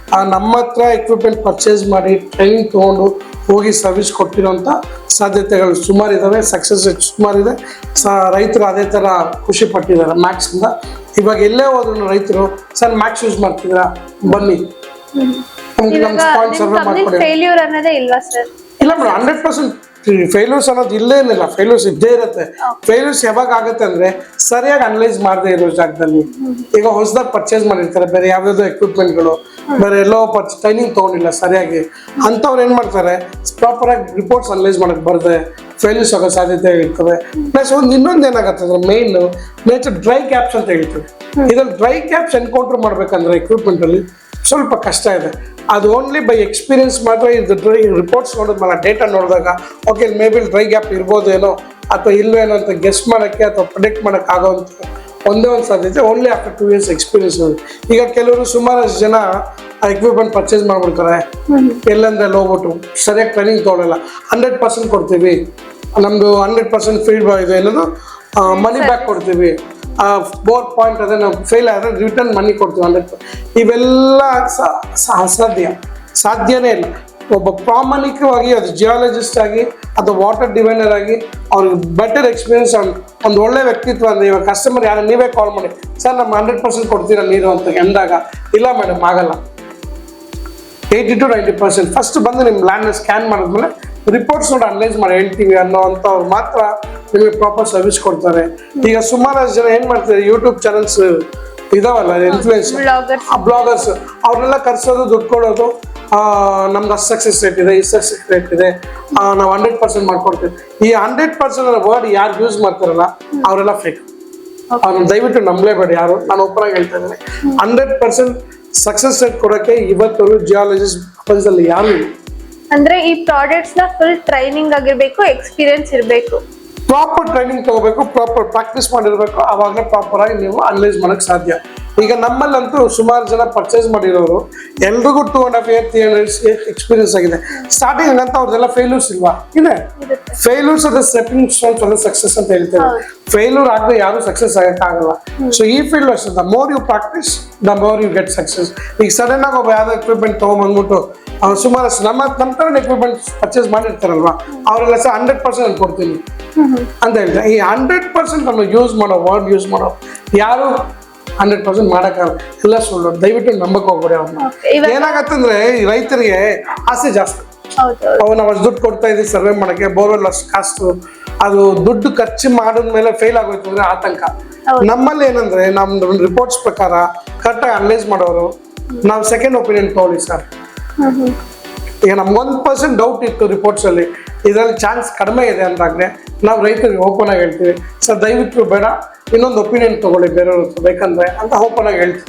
ನಮ್ಮ ಹತ್ರ ಎಕ್ವಿಪ್ಮೆಂಟ್ ಪರ್ಚೇಸ್ ಮಾಡಿ ಟ್ರೈನಿಂಗ್ ತಗೊಂಡು ಹೋಗಿ ಸರ್ವಿಸ್ ಕೊಟ್ಟಿರೋಂಥ ಸಾಧ್ಯತೆಗಳು ಸುಮಾರು ಇದಾವೆ. ಸಕ್ಸಸ್ ಸುಮಾರಿದೆ. ರೈತರು ಅದೇ ತರ ಖುಷಿ ಪಟ್ಟಿದ್ದಾರೆ ಮ್ಯಾಕ್ಸ್ ಇಂದ. ಇವಾಗ ಎಲ್ಲೇ ಹೋದ್ರು ರೈತರು ಸರ್ ಮ್ಯಾಕ್ಸ್ ಯೂಸ್ ಮಾಡ್ತಿದ್ರಾ ಬನ್ನಿ ಫೇಲ್ಯೂರ್ ಅನ್ನೋದೇ ಇಲ್ವಾ ಸರ್? ಇಲ್ಲ ಮೇಡಮ್, 100% ಫೇಲ್ಯೂರ್ಸ್ ಅನ್ನೋದು ಇಲ್ಲೇನಿಲ್ಲ, ಫೇಲ್ಯೂರ್ಸ್ ಇದ್ದೇ ಇರುತ್ತೆ. ಫೇಲ್ಯೂರ್ಸ್ ಯಾವಾಗ ಆಗುತ್ತೆ ಅಂದ್ರೆ ಸರಿಯಾಗಿ ಅನಲೈಸ್ ಮಾಡದೇ ಇರೋ ಜಾಗದಲ್ಲಿ. ಈಗ ಹೊಸದಾಗಿ ಪರ್ಚೇಸ್ ಮಾಡಿರ್ತಾರೆ ಬೇರೆ ಯಾವ್ಯಾವ್ದೋ ಎಕ್ವಿಪ್ಮೆಂಟ್ಗಳು, ಬೇರೆ ಎಲ್ಲೋ ಟ್ರೈನಿಂಗ್ ತಗೊಂಡಿಲ್ಲ ಸರಿಯಾಗಿ, ಅಂಥವ್ರು ಏನ್ ಮಾಡ್ತಾರೆ ಪ್ರಾಪರ್ ಆಗಿ ರಿಪೋರ್ಟ್ಸ್ ಅನಲೈಸ್ ಮಾಡಕ್ ಬರ್ದೆ ಫೇಲ್ಯೂರ್ಸ್ ಆಗೋ ಸಾಧ್ಯತೆ ಇರ್ತವೆ. ಪ್ಲಸ್ ಇನ್ನೊಂದು ಏನಾಗುತ್ತೆ ಅಂದ್ರೆ ಮೇನ್ ನೇಚರ್ ಡ್ರೈ ಕ್ಯಾಪ್ಸ್ ಅಂತ ಹೇಳ್ತೀವಿ. ಇದ್ರಲ್ಲಿ ಡ್ರೈ ಕ್ಯಾಪ್ಸ್ ಎನ್ಕೌಂಟರ್ ಮಾಡ್ಬೇಕಂದ್ರೆ ಎಕ್ವಿಪ್ಮೆಂಟ್ ಅಲ್ಲಿ ಸ್ವಲ್ಪ ಕಷ್ಟ ಇದೆ. ಅದು ಓನ್ಲಿ ಬೈ ಎಕ್ಸ್ಪೀರಿಯನ್ಸ್ ಮಾತ್ರ. ಇದು ರಿಪೋರ್ಟ್ಸ್ ನೋಡಿದ್ಮೇಲೆ ಡೇಟಾ ನೋಡಿದಾಗ okay may be dry gap ಇರ್ಬೋದೇನೋ ಅಥವಾ ಇಲ್ವೇನೋ ಅಂತ ಗೆಸ್ ಮಾಡೋಕ್ಕೆ ಅಥವಾ ಪ್ರಿಡಿಕ್ಟ್ ಮಾಡೋಕ್ಕೆ ಆಗೋವಂಥ ಒಂದೇ ಒಂದು ಸಾಧ್ಯತೆ ಓನ್ಲಿ ಆಫ್ಟರ್ 2 years ಎಕ್ಸ್ಪೀರಿಯನ್ಸ್. ಈಗ ಕೆಲವರು ಸುಮಾರಷ್ಟು ಜನ ಎಕ್ವಿಪ್ಮೆಂಟ್ ಪರ್ಚೇಸ್ ಮಾಡ್ಬಿಡ್ತಾರೆ, ಎಲ್ಲಂದ್ರೆ ಹೋಗ್ಬಿಟ್ಟು ಸರಿಯಾಗಿ ಟ್ರೈನಿಂಗ್ ತೊಗೊಳ್ಳಲ್ಲ. 100% ಕೊಡ್ತೀವಿ, ನಮ್ಮದು 100% ಫೀಡ್ ಇದು ಏನದು ಮನಿ ಬ್ಯಾಕ್ ಕೊಡ್ತೀವಿ, ಬೋರ್ ಪಾಯಿಂಟ್ ಅದೇ ನಾವು ಫೇಲ್ ಆದರೆ ರಿಟರ್ನ್ ಮನಿ ಕೊಡ್ತೀವಿ 100%. ಇವೆಲ್ಲ ಸಾಧ್ಯನೇ ಇಲ್ಲ. ಒಬ್ಬ ಪ್ರಾಮಾಣಿಕವಾಗಿ ಅದು ಜಿಯಾಲಜಿಸ್ಟ್ ಆಗಿ ಅಥವಾ ವಾಟರ್ ಡಿವೈನರ್ ಆಗಿ ಅವ್ರಿಗೆ ಬೆಟರ್ ಎಕ್ಸ್ಪೀರಿಯನ್ಸ್ ಒಂದು ಒಳ್ಳೆ ವ್ಯಕ್ತಿತ್ವ ಅಂದರೆ ಇವಾಗ ಕಸ್ಟಮರ್ ಯಾರು ನೀವೇ ಕಾಲ್ ಮಾಡಿ ಸರ್ ನಮ್ಮ 100% ಕೊಡ್ತೀರಾ ನೀರು ಅಂತ ಎಂದಾಗ ಇಲ್ಲ ಮೇಡಮ್ ಆಗಲ್ಲ, 80 to 90% ಫಸ್ಟ್ ಬಂದು ನಿಮ್ಮ ಲ್ಯಾಂಡ್ನ ಸ್ಕ್ಯಾನ್ ಮಾಡಿದ್ಮೇಲೆ ರಿಪೋರ್ಟ್ಸ್ ನೋಡಿ ಅನಲೈಸ್ ಮಾಡಿ ಹೇಳ್ತೀವಿ ಅನ್ನೋವಂಥವ್ರು ಮಾತ್ರ ನಿಮಗೆ ಪ್ರಾಪರ್ ಸರ್ವಿಸ್ ಕೊಡ್ತಾರೆ. ಈಗ ಸುಮಾರಷ್ಟು ಜನ ಏನು ಮಾಡ್ತಾರೆ, ಯೂಟ್ಯೂಬ್ ಚಾನಲ್ಸ್ ಇದಾವಲ್ಲ ಇನ್ಫ್ಲೂಯೆನ್ಸ್ ಬ್ಲಾಗರ್ಸ್, ಅವ್ರನ್ನೆಲ್ಲ ಕರ್ಸೋದು ದುಡ್ಡು ಕೊಡೋದು, ನಮ್ದು ಅಷ್ಟು ಸಕ್ಸಸ್ ರೇಟ್ ಇದೆ, ಇಷ್ಟು ಸಕ್ಸಸ್ ರೇಟ್ ಇದೆ, ನಾವು 100% ಮಾಡ್ಕೊಡ್ತೀವಿ. ಈ 100% ವರ್ಡ್ ಯಾರು ಯೂಸ್ ಮಾಡ್ತಾರಲ್ಲ ಅವರೆಲ್ಲ ಫೇಕ್. ಅವ್ರನ್ನ ದಯವಿಟ್ಟು ನಂಬಲೇಬೇಡಿ ಯಾರು. ನಾನು ಓಪನ್ ಆಗಿ ಹೇಳ್ತಾ ಇದ್ದೀನಿ, 100% ಸಕ್ಸಸ್ ರೇಟ್ ಕೊಡೋಕ್ಕೆ ಇವತ್ತು ಜಿಯಾಲಜಿಸ್ಟ್ ಪ್ರಪಂಚದಲ್ಲಿ ಯಾರು ಇಲ್ಲ. ಅಂದ್ರೆ ಈ ಪ್ರಾಡಕ್ಟ್ಸ್ ನ ಫುಲ್ ಟ್ರೈನಿಂಗ್ ಆಗಿರ್ಬೇಕು, ಎಕ್ಸ್ಪೀರಿಯನ್ಸ್ ಇರಬೇಕು, ಪ್ರಾಪರ್ ಟ್ರೈನಿಂಗ್ ತಗೋಬೇಕು, ಪ್ರಾಪರ್ ಪ್ರಾಕ್ಟೀಸ್ ಮಾಡಿರ್ಬೇಕು, ಆವಾಗಲೇ ಪ್ರಾಪರ್ ಆಗಿ ನೀವು ಅನಲೈಸ್ ಮಾಡಕ್ ಸಾಧ್ಯ. ಈಗ ನಮ್ಮಲ್ಲಂತೂ ಸುಮಾರು ಜನ ಪರ್ಚೇಸ್ ಮಾಡಿರೋರು ಎಲ್ರಿಗೂ 2.5 years 3 years ಎಕ್ಸ್ಪೀರಿಯನ್ಸ್ ಆಗಿದೆ. ಸ್ಟಾರ್ಟಿಂಗ್ ಅಂತ ಅವ್ರದ್ದೆಲ್ಲ ಫೇಲ್ಯೂರ್ಸ್ ಇಲ್ವಾ? ಇದೆ. ಫೇಲ್ಯೂರ್ಸ್ ಅದ ಸ್ಟೆಪಿಂಗ್ ಸ್ಟೋನ್ಸ್ ಅದ ಸಕ್ಸಸ್ ಅಂತ ಹೇಳ್ತೇವೆ. ಫೇಲ್ಯೂರ್ ಆಗದೆ ಯಾರು ಸಕ್ಸಸ್ ಆಗಕ್ಕಾಗಲ್ಲ. ಸೊ ಈ ಫೀಲ್ಡ್ ಅಷ್ಟೇ, the more you practice the more you get success. ಈಗ ಸಡನ್ ಆಗಿ ಒಬ್ಬ ಯಾವ್ದೋ ಎಕ್ವಿಪ್ಮೆಂಟ್ ತಗೊಂಡ್ಬಂದ್ಬಿಟ್ಟು ಸುಮಾರು ನಮ್ಮ ತರ ಎಕ್ವಿಪ್ಮೆಂಟ್ ಪರ್ಚೇಸ್ ಮಾಡಿರ್ತಾರಲ್ವಾ ಅವರೆಲ್ಲ ಸಹ 100% ಕೊಡ್ತೀನಿ ಅಂತ ಹೇಳ್ತಾರೆ. ಈ 100% ನಮ್ಮ ಯೂಸ್ ಮಾಡೋ ವರ್ಡ್ ಯೂಸ್ ಮಾಡೋ ಯಾರು 100% ಮಾಡಕ್ಕಾಗಲ್ಲ, ಎಲ್ಲ ಸುಳ್ಳು. ದಯವಿಟ್ಟು ನಂಬಕ್ ಹೋಗ್ಬೇಡಿ ಅವ್ರನ್ನ. ಏನಾಗತ್ತಂದ್ರೆ ಈ ರೈತರಿಗೆ ಆಸೆ ಜಾಸ್ತಿ. ನಾವು ಅಷ್ಟು ದುಡ್ಡು ಕೊಡ್ತಾ ಇದ್ದೀವಿ ಸರ್ವೆ ಮಾಡಕ್ಕೆ, ಬೋರ್ವೆಲ್ ಅಷ್ಟು ಕಾಸ್ಟು, ಅದು ದುಡ್ಡು ಖರ್ಚು ಮಾಡಿದ್ಮೇಲೆ ಫೇಲ್ ಆಗೋಯ್ತು ಅಂದ್ರೆ ಆತಂಕ. ನಮ್ಮಲ್ಲಿ ಏನಂದ್ರೆ ನಮ್ಮ ರಿಪೋರ್ಟ್ಸ್ ಪ್ರಕಾರ ಕರೆಕ್ಟಾಗಿ ಅನಲೈಸ್ ಮಾಡೋರು ನಾವು ಸೆಕೆಂಡ್ ಒಪಿನಿಯನ್ ತಗೊಳ್ಳಿ ಸರ್. ಈಗ ನಮ್ಗೆ 1% ಡೌಟ್ ಇತ್ತು ರಿಪೋರ್ಟ್ಸ್ ಅಲ್ಲಿ, ಇದರಲ್ಲಿ ಚಾನ್ಸ್ ಕಡಿಮೆ ಇದೆ ಅಂದಾಗಲೇ ನಾವು ರೈತರಿಗೆ ಓಪನ್ ಆಗಿ ಹೇಳ್ತೀವಿ ಸರ್ ದಯವಿಟ್ಟು ಬೇಡ ಇನ್ನೊಂದು ಒಪಿನಿಯನ್ ತಗೊಳ್ಳಿ ಬೇರೆಯವ್ರ ಬೇಕಂದ್ರೆ ಅಂತ ಓಪನ್ ಆಗಿ ಹೇಳ್ತೀವಿ.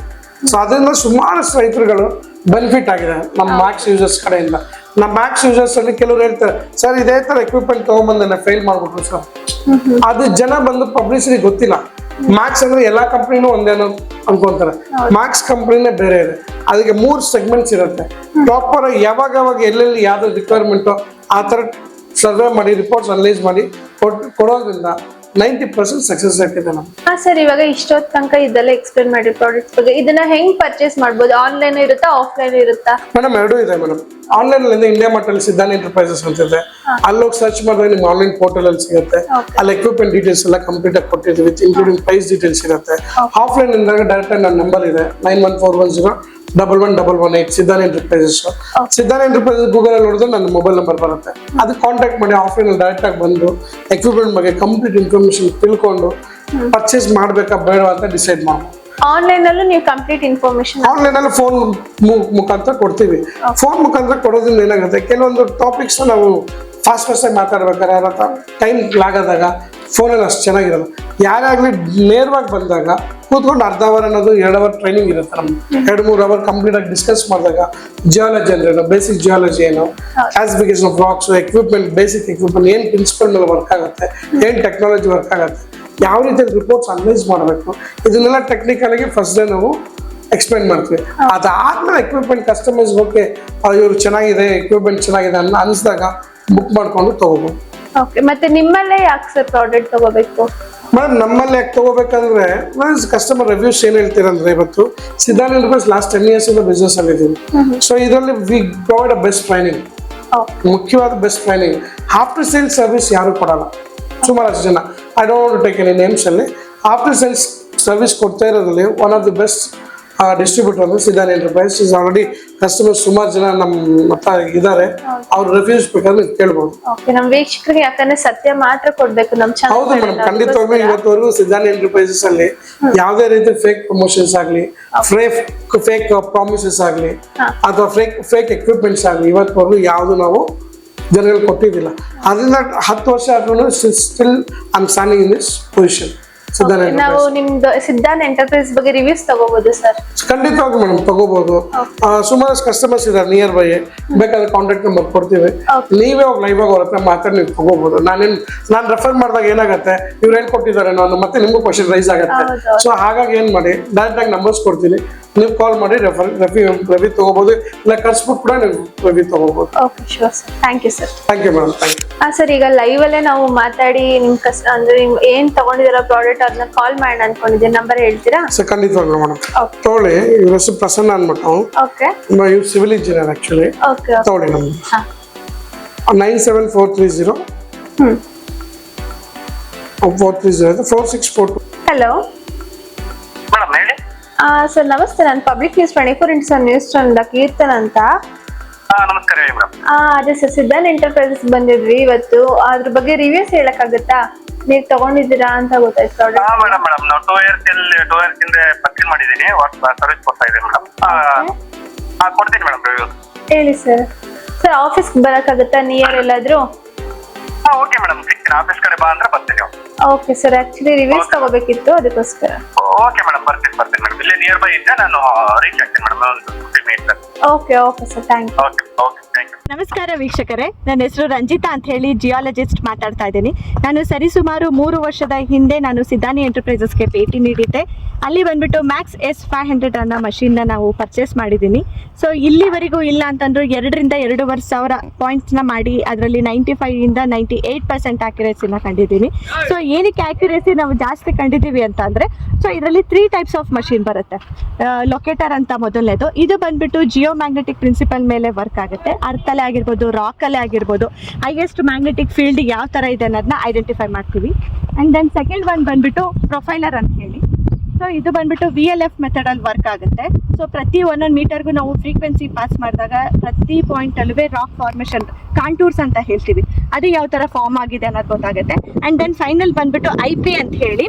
ಸೊ ಅದರಿಂದ ಸುಮಾರಷ್ಟು ರೈತರುಗಳು ಬೆನಿಫಿಟ್ ಆಗಿದೆ ನಮ್ಮ ಮ್ಯಾಕ್ಸ್ ಯೂಸರ್ಸ್ ಕಡೆಯಿಂದ. ನಮ್ಮ ಮ್ಯಾಕ್ಸ್ ಯೂಸರ್ಸ್ ಅಲ್ಲಿ ಕೆಲವರು ಹೇಳ್ತಾರೆ ಸರ್ ಇದೇ ತರ ಎಕ್ವಿಪ್ಮೆಂಟ್ ತಗೊಂಡ್ಬಂದ ಫೇಲ್ ಮಾಡ್ಬಿಟ್ರು ಸರ್. ಅದು ಜನ ಬಂದು ಪಬ್ಲಿಸಿಟಿ ಗೊತ್ತಿಲ್ಲ. ಮ್ಯಾಕ್ಸ್ ಅಂದ್ರೆ ಎಲ್ಲಾ ಕಂಪ್ನಿನೂ ಒಂದೇನೋ ಅನ್ಕೊಂತಾರೆ, ಮ್ಯಾಕ್ಸ್ ಕಂಪ್ನಿನೇ ಬೇರೆ ಇದೆ. ಅದಕ್ಕೆ 3 ಸೆಗ್ಮೆಂಟ್ಸ್ ಇರುತ್ತೆ. ಪ್ರಾಪರ್ ಯಾವಾಗ ಎಲ್ಲೆಲ್ಲಿ ಯಾವ್ದು ರಿಕ್ವೈರ್ಮೆಂಟು ಆ ಥರ ಸರ್ವೆ ಮಾಡಿ ರಿಪೋರ್ಟ್ಸ್ ಅನಲೈಸ್ ಮಾಡಿ ಕೊಡೋದ್ರಿಂದ 90% ಸಕ್ಸಸ್ ರೇಟ್ ಇದೆ ನಮ್ಗೆ. ಸರ್ ಇವಾಗ ಇಷ್ಟೊತ್ತು ತನಕ ಇದೆಲ್ಲ ಎಕ್ಸ್ಪ್ಲೇನ್ ಮಾಡಿ ಪ್ರಾಡಕ್ಟ್ಸ್ ಬಗ್ಗೆ, ಇದನ್ನ ಹೆಂಗ್ ಪರ್ಚೇಸ್ ಮಾಡ್ಬೋದು? ಆನ್ಲೈನ್ ಇರುತ್ತಾ ಆಫ್ಲೈನ್ ಇರುತ್ತಾ? ಮೇಡಮ್ ಎರಡೂ ಇದೆ ಮೇಡಮ್. ಆನ್ಲೈನ್ ಅಲ್ಲಿ ಇಂಡಿಯಾ ಮಾರ್ಟ್ ಅಲ್ಲಿ ಸಿದ್ಧಾನ್ ಎಂಟರ್ಪ್ರೈಸಸ್ ಅಂತ ಇದೆ, ಅಲ್ಲೋಗಿ ಸರ್ಚ್ ಮಾಡಿದ್ರೆ ನಿಮ್ಗೆ ಆನ್ಲೈನ್ ಪೋರ್ಟಲ್ ಅಲ್ಲಿ ಸಿಗುತ್ತೆ. ಅಲ್ಲಿ ಎಕ್ವಿಪ್ಮೆಂಟ್ ಡೀಟೇಲ್ಸ್ ಎಲ್ಲ ಕಂಪ್ಲೀಟ್ ಆಗಿ ಕೊಟ್ಟಿದ್ದೀವಿ ವಿತ್ ಇನ್ಕ್ಲೂಡಿಂಗ್ ಪ್ರೈಸ್ ಡೀಟೇಲ್ಸ್ ಇರುತ್ತೆ. ಆಫ್ಲೈನ್ ಇಂದಾಗ ಡೈರೆಕ್ಟ್ ನನ್ನ ನಂಬರ್ ಇದೆ 9141011118 Siddhan enterprises. Siddhan enterprises Google ಅಲ್ಲಿ ನೋಡಿದ್ರೆ ನನ್ನ ಮೊಬೈಲ್ ನಂಬರ್ ಬರುತ್ತೆ, ಅದಕ್ಕೆ ಕಾಂಟ್ಯಾಕ್ಟ್ ಮಾಡಿ ಆಫ್ಲೈನ್ ಅಲ್ಲಿ ಡೈರೆಕ್ಟ್ ಆಗಿ ಬಂದು ಎಕ್ವಿಪ್ಮೆಂಟ್ ಬಗ್ಗೆ ಕಂಪ್ಲೀಟ್ ಇನ್ಫಾರ್ಮೇಶನ್ ತಿಳ್ಕೊಂಡು ಪರ್ಚೇಸ್ ಮಾಡ್ಬೇಕಾ ಬೇಡ ಅಂತ ಡಿಸೈಡ್ ಮಾಡ್ಬೋದು. ಆನ್ಲೈನ್ ಅಲ್ಲೂ ನೀವು ಕಂಪ್ಲೀಟ್ ಇನ್ಫಾರ್ಮೇಶನ್ ಆನ್ಲೈನ್ ಅಲ್ಲಿ ಫೋನ್ ಮುಖಾಂತರ ಕೊಡ್ತೀವಿ. ಫೋನ್ ಮುಖಾಂತರ ಕೊಡೋದ್ರಿಂದ ಏನಾಗುತ್ತೆ, ಕೆಲವೊಂದು ಟಾಪಿಕ್ಸ್ ನಾವು ಫಾಸ್ಟ್ ಆಗಿ ಮಾತಾಡ್ಬೇಕಾದ್ರೆ ಅಥವಾ ಟೈಮ್ ಲಾಗದಾಗ ಫೋನಲ್ಲಿ ಅಷ್ಟು ಚೆನ್ನಾಗಿರಲ್ಲ. ಯಾರಾಗ್ಲಿ ನೇರವಾಗಿ ಬಂದಾಗ ಕೂತ್ಕೊಂಡು ಅರ್ಧ ಅವರ್ ಅನ್ನೋದು 2 hour ಟ್ರೈನಿಂಗ್ ಇರುತ್ತೆ ನಮ್ಗೆ. 2-3 hour ಕಂಪ್ಲೀಟ್ ಆಗಿ ಡಿಸ್ಕಸ್ ಮಾಡಿದಾಗ ಜಿಯಾಲಜಿ ಅಂದ್ರೆ ಬೇಸಿಕ್ ಜಿಯಾಲಜಿ ಏನು, classification of racks, equipment, basic equipment ಏನ್ ಪ್ರಿನ್ಸಿಪಲ್ ಮೇಲೆ ವರ್ಕ್ ಆಗುತ್ತೆ, ಏನ್ ಟೆಕ್ನಾಲಜಿ ವರ್ಕ್ ಆಗುತ್ತೆ, ಯಾವ ರೀತಿಯಲ್ಲಿ ರಿಪೋರ್ಟ್ಸ್ ಅನಲೈಸ್ ಮಾಡಬೇಕು, ಇದನ್ನೆಲ್ಲ ಟೆಕ್ನಿಕಲ್ ಆಗಿ ಫಸ್ಟ್ ಡೇ ನಾವು ಎಕ್ಸ್ಪ್ಲೈನ್ ಮಾಡ್ತೀವಿ. ಅದಾದ್ಮೇಲೆ ಎಕ್ವಿಪ್ಮೆಂಟ್ ಕಸ್ಟಮೈಸ್ ಓಕೆ ಇವ್ರು ಚೆನ್ನಾಗಿದೆ ಎಕ್ವಿಪ್ಮೆಂಟ್ ಚೆನ್ನಾಗಿದೆ ಅನ್ಸಿದಾಗ ಬುಕ್ ಮಾಡ್ಕೊಂಡು ತಗೋಬಹುದು. ಓಕೆ, ಮತ್ತೆ ನಿಮ್ಮಲ್ಲೇ ಯಾಕೆ ಸರ್ ಪ್ರಾಡಕ್ಟ್ ತಗೋಬೇಕು? ಮೇಡಮ್ ನಮ್ಮಲ್ಲಿ ಯಾಕೆ ತಗೋಬೇಕಂದ್ರೆ ಕಸ್ಟಮರ್ ರಿವ್ಯೂಸ್ ಏನ್ ಹೇಳ್ತೀರಂದ್ರೆ, ಇವತ್ತು ಸಿದ್ಧಾನ್ ಎಂಟರ್ಪ್ರೈಸ್ ಲಾಸ್ಟ್ 10 years ಇಂದ ಬಿಸ್ನೆಸ್ ಅಲ್ಲಿ ಇದೀವಿ. ಸೊ ಇದರಲ್ಲಿ we provide a best training, ಮುಖ್ಯವಾದ best training. After sales service ಯಾರು ಕೊಡಲ್ಲ. ಸುಮಾರಷ್ಟು ಜನ I don't want to take any names ಅಲ್ಲಿ ಆಫ್ಟರ್ ಸೇಲ್ಸ್ ಸರ್ವಿಸ್ ಕೊಡ್ತಾ ಇರೋದ್ರಲ್ಲಿ one of the best distributor ಅಂದ್ರೆ Siddhan enterprise is already customer ಸುಮಾರು ಜನ ನಮ್ಮ ಹತ್ರ ಇದ್ದಾರೆ. ಅವ್ರ ರಿವ್ಯೂಸ್ ಬೇಕಾದ್ರೆ ಕೇಳ್ಬೋದು. ಓಕೆ, ನಮ್ಮ ವೀಕ್ಷಕರಿಗೆ ಯಾಕಂದ್ರೆ ಸತ್ಯ ಮಾತ್ರ ಕೊಡ್ಬೇಕು ನಮ್ಮ ಹೌದು ಮೇಡಮ್, ಖಂಡಿತವಾಗ್ಲೂ ಇವತ್ತವರೆಗೂ ಸಿದ್ಧಾನ್ ಎಂಟರ್ಪ್ರೈಸಸ್ ಅಲ್ಲಿ ಯಾವುದೇ ರೀತಿ ಫೇಕ್ ಪ್ರಮೋಷನ್ಸ್ ಆಗ್ಲಿ, ಫೇಕ್ ಪ್ರಾಮಿಸಸ್ ಆಗ್ಲಿ ಅಥವಾ ಫೇಕ್ ಎಕ್ವಿಪ್ಮೆಂಟ್ಸ್ ಆಗ್ಲಿ ಇವತ್ತವರೆಗೂ ಯಾವುದು ನಾವು ಜನಗಳಿಗೆ ಕೊಟ್ಟಿದ್ದಿಲ್ಲ. ಅದರಿಂದ 10 ವರ್ಷ ಆದ್ರೂ still I am standing in this position. ನಾವು ನಿಮ್ದು ಸಿದ್ಧಾನ್ ಎಂಟರ್ಪ್ರೈಸ್ ಬಗ್ಗೆ ರಿವ್ಯೂಸ್ ತಗೋಬಹುದು ಸರ್? ಖಂಡಿತವಾಗಿ ಮೇಡಮ್ ತಗೋಬಹುದು. ಸುಮಾರು ಕಸ್ಟಮರ್ಸ್ ಇದಾರೆ ನಿಯರ್ ಬೈ, ಬೇಕಾದ್ರೆ ಕಾಂಟ್ಯಾಕ್ಟ್ ನಂಬರ್ ಕೊಡ್ತೀವಿ. ನೀವೇ ಹೋಗಿ ಲೈವ್ ಆಗಿ ಅವ್ರ ಹತ್ರ ಮಾತಾಡಿ ನೀವು ತಗೋಬಹುದು. ನಾನು ರೆಫರ್ ಮಾಡಿದಾಗ ಏನಾಗುತ್ತೆ, ಇವ್ರು ಏನ್ ಕೊಟ್ಟಿದ್ದಾರೆ ನಾನು ಮತ್ತೆ ನಿಮ್ಗೂ ಕ್ವಶನ್ ರೈಸ್ ಆಗುತ್ತೆ. ಸೊ ಹಾಗಾಗಿ ಏನ್ ಮಾಡಿ, ಡೈರೆಕ್ಟ್ ಆಗಿ ನಂಬರ್ಸ್ ಕೊಡ್ತೀನಿ, ನೀವು ಕಾಲ್ ಮಾಡಿ ರವಿ ತಗೋಬಹುದು, ಇಲ್ಲ ಕರ್ಸ್ಬಿಟ್ಟು ಕೂಡ ನೀವು ರವಿ ತಗೋಬಹುದು. Okay, sure sir. Thank you sir. Thank you madam, thank you. Sir, ಈಗ ಲೈವ್ ಅಲ್ಲೇ ನಾವು ಮಾತಾಡಿ ನಿಮ್ ಅಂದ್ರೆ ನಿಮ್ ಏನ್ ತಗೊಂಡಿರೋ ಪ್ರಾಡಕ್ಟ್ ಅದನ್ನ ಕಾಲ್ ಮಾಡೋಣ ಅನ್ಕೊಂಡಿದ್ದೀನಿ. ನಂಬರ್ ಹೇಳ್ತೀರಾ? ಸರ್ ಖಂಡಿತವಾಗ್ಲೂ ಮೇಡಮ್ ತಗೊಳ್ಳಿ. ಇವ್ರ ಹೆಸರು ಪ್ರಸನ್ನ ಅನ್ಬಿಟ್ಟು. ಓಕೆ. ಇವ್ರು ಸಿವಿಲ್ ಇಂಜಿನಿಯರ್ ಆಕ್ಚುಲಿ. ಓಕೆ, ತಗೊಳ್ಳಿ ನಮ್ಗೆ 97430 430 4642. ಹಲೋ ಮೇಡಮ್ ಹೇಳಿ. ಸರ್ ನಮಸ್ತೆ, ನಾನು public news 24x7 news channel Keerthan ಅಂತ. ನಮಸ್ಕಾರ ಹೇಳಿ ಮೇಡಮ್. ಅದೇ ಸರ್, ಸಿದ್ಧಾನ್ ಎಂಟರ್ಪ್ರೈಸಸ್ ಬಂದಿದ್ವಿ ಇವತ್ತು. ಅದ್ರ ಬಗ್ಗೆ ರಿವ್ಯೂಸ್ ಹೇಳಕ್ಕಾಗತ್ತಾ? ನೀವು ತಗೊಂಡಿದ್ದೀರಾ ಅಂತ ಗೊತ್ತಾಯ್ತು ಪ್ರಾಡಕ್ಟ್. ಮೇಡಮ್ ನಾವು 2 years ಹಿಂದೆ ಪರ್ಚೇಸ್ ಮಾಡಿದ್ದೀನಿ, ಸರ್ವಿಸ್ ಕೊಡ್ತಾ ಇದೆ ಮೇಡಮ್. ಕೊಡ್ತೀನಿ ಮೇಡಮ್ ರಿವ್ಯೂ. ಹೇಳಿ ಸರ್. ಸರ್, ಆಫೀಸ್ಗೆ ಬರಕ್ಕಾಗತ್ತಾ ನಿಯರ್ ಎಲ್ಲಾದ್ರೂ? ಓಕೆ ಮೇಡಮ್, ಸಿಗ್ತೀನಿ. ಆಫೀಸ್ ಕಡೆ ಬಾ ಅಂದ್ರೆ ಬರ್ತೀನಿ. ಓಕೆ ಸರ್, ಆಕ್ಚುಲಿ ರಿವ್ಯೂಸ್ ತಗೋಬೇಕಿತ್ತು, ಅದಕ್ಕೋಸ್ಕರ. ಓಕೆ ಮೇಡಮ್, ಬರ್ತೀನಿ ಮೇಡಮ್. ಇಲ್ಲೇ ನಿಯರ್ ಬೈ ಇದ್ದೆ, ನಾನು ರೀಚ್ ಆಗ್ತೀನಿ ಮೇಡಮ್ ಒಂದು 15 minutes. Okay sir, thank you. Okay thank you. ನಮಸ್ಕಾರ ವೀಕ್ಷಕರೇ, ನನ್ನ ಹೆಸರು ರಂಜಿತಾ ಅಂತ ಹೇಳಿ, ಜಿಯಾಲಜಿಸ್ಟ್ ಮಾತಾಡ್ತಾ ಇದ್ದೀನಿ. ನಾನು ಸರಿಸುಮಾರು 3 ವರ್ಷದ ಹಿಂದೆ ನಾನು ಸಿದ್ಧಾನಿ ಎಂಟರ್ಪ್ರೈಸಸ್ಗೆ ಭೇಟಿ ನೀಡಿದ್ದೆ. ಅಲ್ಲಿ ಬಂದ್ಬಿಟ್ಟು ಮ್ಯಾಕ್ಸ್ S500 ಅನ್ನೋ ಮಷೀನ್ನ ನಾವು ಪರ್ಚೇಸ್ ಮಾಡಿದ್ದೀನಿ. ಸೊ ಇಲ್ಲಿವರೆಗೂ ಇಲ್ಲ ಅಂತಂದ್ರು 2 ರಿಂದ 2.5 ಸಾವಿರ ಪಾಯಿಂಟ್ಸ್ನ ಮಾಡಿ ಅದರಲ್ಲಿ 95 ಇಂದ 98% ಆಕ್ಯುರೇಸಿನ ಕಂಡಿದ್ದೀನಿ. ಸೊ ಏನಕ್ಕೆ ಆಕ್ಯುರೇಸಿ ನಾವು ಜಾಸ್ತಿ ಕಂಡಿದ್ದೀವಿ ಅಂತ ಅಂದರೆ, ಸೊ ಇದರಲ್ಲಿ 3 ಟೈಪ್ಸ್ ಆಫ್ ಮಷೀನ್ ಬರುತ್ತೆ. ಲೊಕೇಟರ್ ಅಂತ ಮೊದಲನೇದು, ಇದು ಬಂದ್ಬಿಟ್ಟು ಜಿಯೋ ಮ್ಯಾಗ್ನೆಟಿಕ್ ಪ್ರಿನ್ಸಿಪಲ್ ಮೇಲೆ ವರ್ಕ್ ಆಗುತ್ತೆ. ಅರ್ಥಲ್ಲೇ ಆಗಿರ್ಬೋದು, ರಾಕಲ್ಲೇ ಆಗಿರ್ಬೋದು, ಹೈಯೆಸ್ಟ್ ಮ್ಯಾಗ್ನೆಟಿಕ್ ಫೀಲ್ಡ್ ಯಾವ ಥರ ಇದೆ ಅನ್ನೋದನ್ನ ಐಡೆಂಟಿಫೈ ಮಾಡ್ತೀವಿ. ಆ್ಯಂಡ್ ದೆನ್ ಸೆಕೆಂಡ್ ಒನ್ ಬಂದ್ಬಿಟ್ಟು ಪ್ರೊಫೈಲರ್ ಅಂತ ಹೇಳಿ. ಸೊ ಇದು ಬಂದ್ಬಿಟ್ಟು VLF ಮೆಥಡಲ್ಲಿ ವರ್ಕ್ ಆಗುತ್ತೆ. ಸೊ ಪ್ರತಿ 1 ಮೀಟರ್ಗೂ ನಾವು ಫ್ರೀಕ್ವೆನ್ಸಿ ಪಾಸ್ ಮಾಡಿದಾಗ ಪ್ರತಿ ಪಾಯಿಂಟಲ್ಲೂ ರಾಕ್ ಫಾರ್ಮೇಷನ್ ಕಾಂಟೂರ್ಸ್ ಅಂತ ಹೇಳ್ತೀವಿ, ಅದು ಯಾವ ಥರ ಫಾರ್ಮ್ ಆಗಿದೆ ಅನ್ನೋದು ಗೊತ್ತಾಗುತ್ತೆ. ಆ್ಯಂಡ್ ದೆನ್ ಫೈನಲ್ ಬಂದ್ಬಿಟ್ಟು IP ಅಂತ ಹೇಳಿ,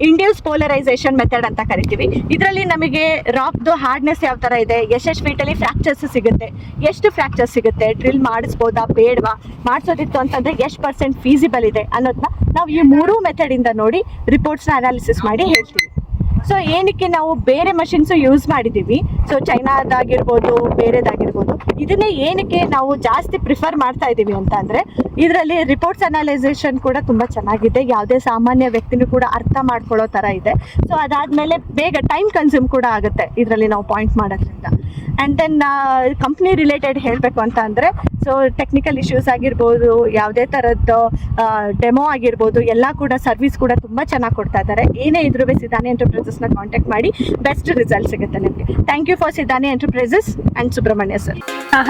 ಇಂಡ್ಯೂಸ್ ಪೋಲರೈಸೇಷನ್ ಮೆಥಡ್ ಅಂತ ಕರಿತೀವಿ. ಇದರಲ್ಲಿ ನಮಗೆ ರಾಕ್ದು ಹಾರ್ಡ್ನೆಸ್ ಯಾವ ಥರ ಇದೆ, ಎಷ್ಟೆಷ್ಟು ಫೀಟಲ್ಲಿ ಫ್ರ್ಯಾಕ್ಚರ್ಸ್ ಸಿಗುತ್ತೆ, ಎಷ್ಟು ಫ್ರ್ಯಾಕ್ಚರ್ಸ್ ಸಿಗುತ್ತೆ, ಡ್ರಿಲ್ ಮಾಡಿಸ್ಬೋದಾ ಬೇಡವಾ, ಮಾಡಿಸೋದಿತ್ತು ಅಂತಂದರೆ ಎಷ್ಟು % ಫೀಸಿಬಲ್ ಇದೆ ಅನ್ನೋದನ್ನ ನಾವು ಈ 3 ಮೆಥಡಿಂದ ನೋಡಿ ರಿಪೋರ್ಟ್ಸ್ನ ಅನಾಲಿಸಿಸ್ ಮಾಡಿ ಹೇಳ್ತೀವಿ. ಸೊ ಏನಕ್ಕೆ ನಾವು ಬೇರೆ ಮಷಿನ್ಸು ಯೂಸ್ ಮಾಡಿದ್ದೀವಿ, ಸೊ ಚೈನಾದಾಗಿರ್ಬೋದು ಬೇರೆದಾಗಿರ್ಬೋದು, ಇದನ್ನೇ ಏನಕ್ಕೆ ನಾವು ಜಾಸ್ತಿ ಪ್ರಿಫರ್ ಮಾಡ್ತಾ ಇದ್ದೀವಿ ಅಂತ ಅಂದರೆ, ಇದರಲ್ಲಿ ರಿಪೋರ್ಟ್ಸ್ ಅನಲೈಸೇಷನ್ ಕೂಡ ತುಂಬ ಚೆನ್ನಾಗಿದೆ, ಯಾವುದೇ ಸಾಮಾನ್ಯ ವ್ಯಕ್ತಿನೂ ಕೂಡ ಅರ್ಥ ಮಾಡ್ಕೊಳ್ಳೋ ಥರ ಇದೆ. ಸೊ ಅದಾದಮೇಲೆ ಬೇಗ ಟೈಮ್ ಕನ್ಸ್ಯೂಮ್ ಕೂಡ ಆಗುತ್ತೆ ಇದರಲ್ಲಿ ನಾವು ಪಾಯಿಂಟ್ ಮಾಡೋದ್ರಿಂದ. ಆ್ಯಂಡ್ ದೆನ್ ಕಂಪ್ನಿ ರಿಲೇಟೆಡ್ ಹೇಳಬೇಕು ಅಂತ ಅಂದರೆ, ಸೊ ಟೆಕ್ನಿಕಲ್ ಇಶ್ಯೂಸ್ ಆಗಿರ್ಬೋದು, ಯಾವುದೇ ಥರದ್ದು ಡೆಮೋ ಆಗಿರ್ಬೋದು, ಎಲ್ಲ ಕೂಡ ಸರ್ವಿಸ್ ಕೂಡ ತುಂಬ ಚೆನ್ನಾಗಿ ಕೊಡ್ತಾ ಇದ್ದಾರೆ. ಏನೇ ಇದ್ರೂ ಸಿದ್ಧಾನಿ ಎಂಟರ್ಪ್ರೈಸಸ್ನ ಕಾಂಟ್ಯಾಕ್ಟ್ ಮಾಡಿ, ಬೆಸ್ಟ್ ರಿಸಲ್ಟ್ ಸಿಗುತ್ತೆ ನಿಮಗೆ. Thank you for Siddhani enterprises and Subrahmanya sir.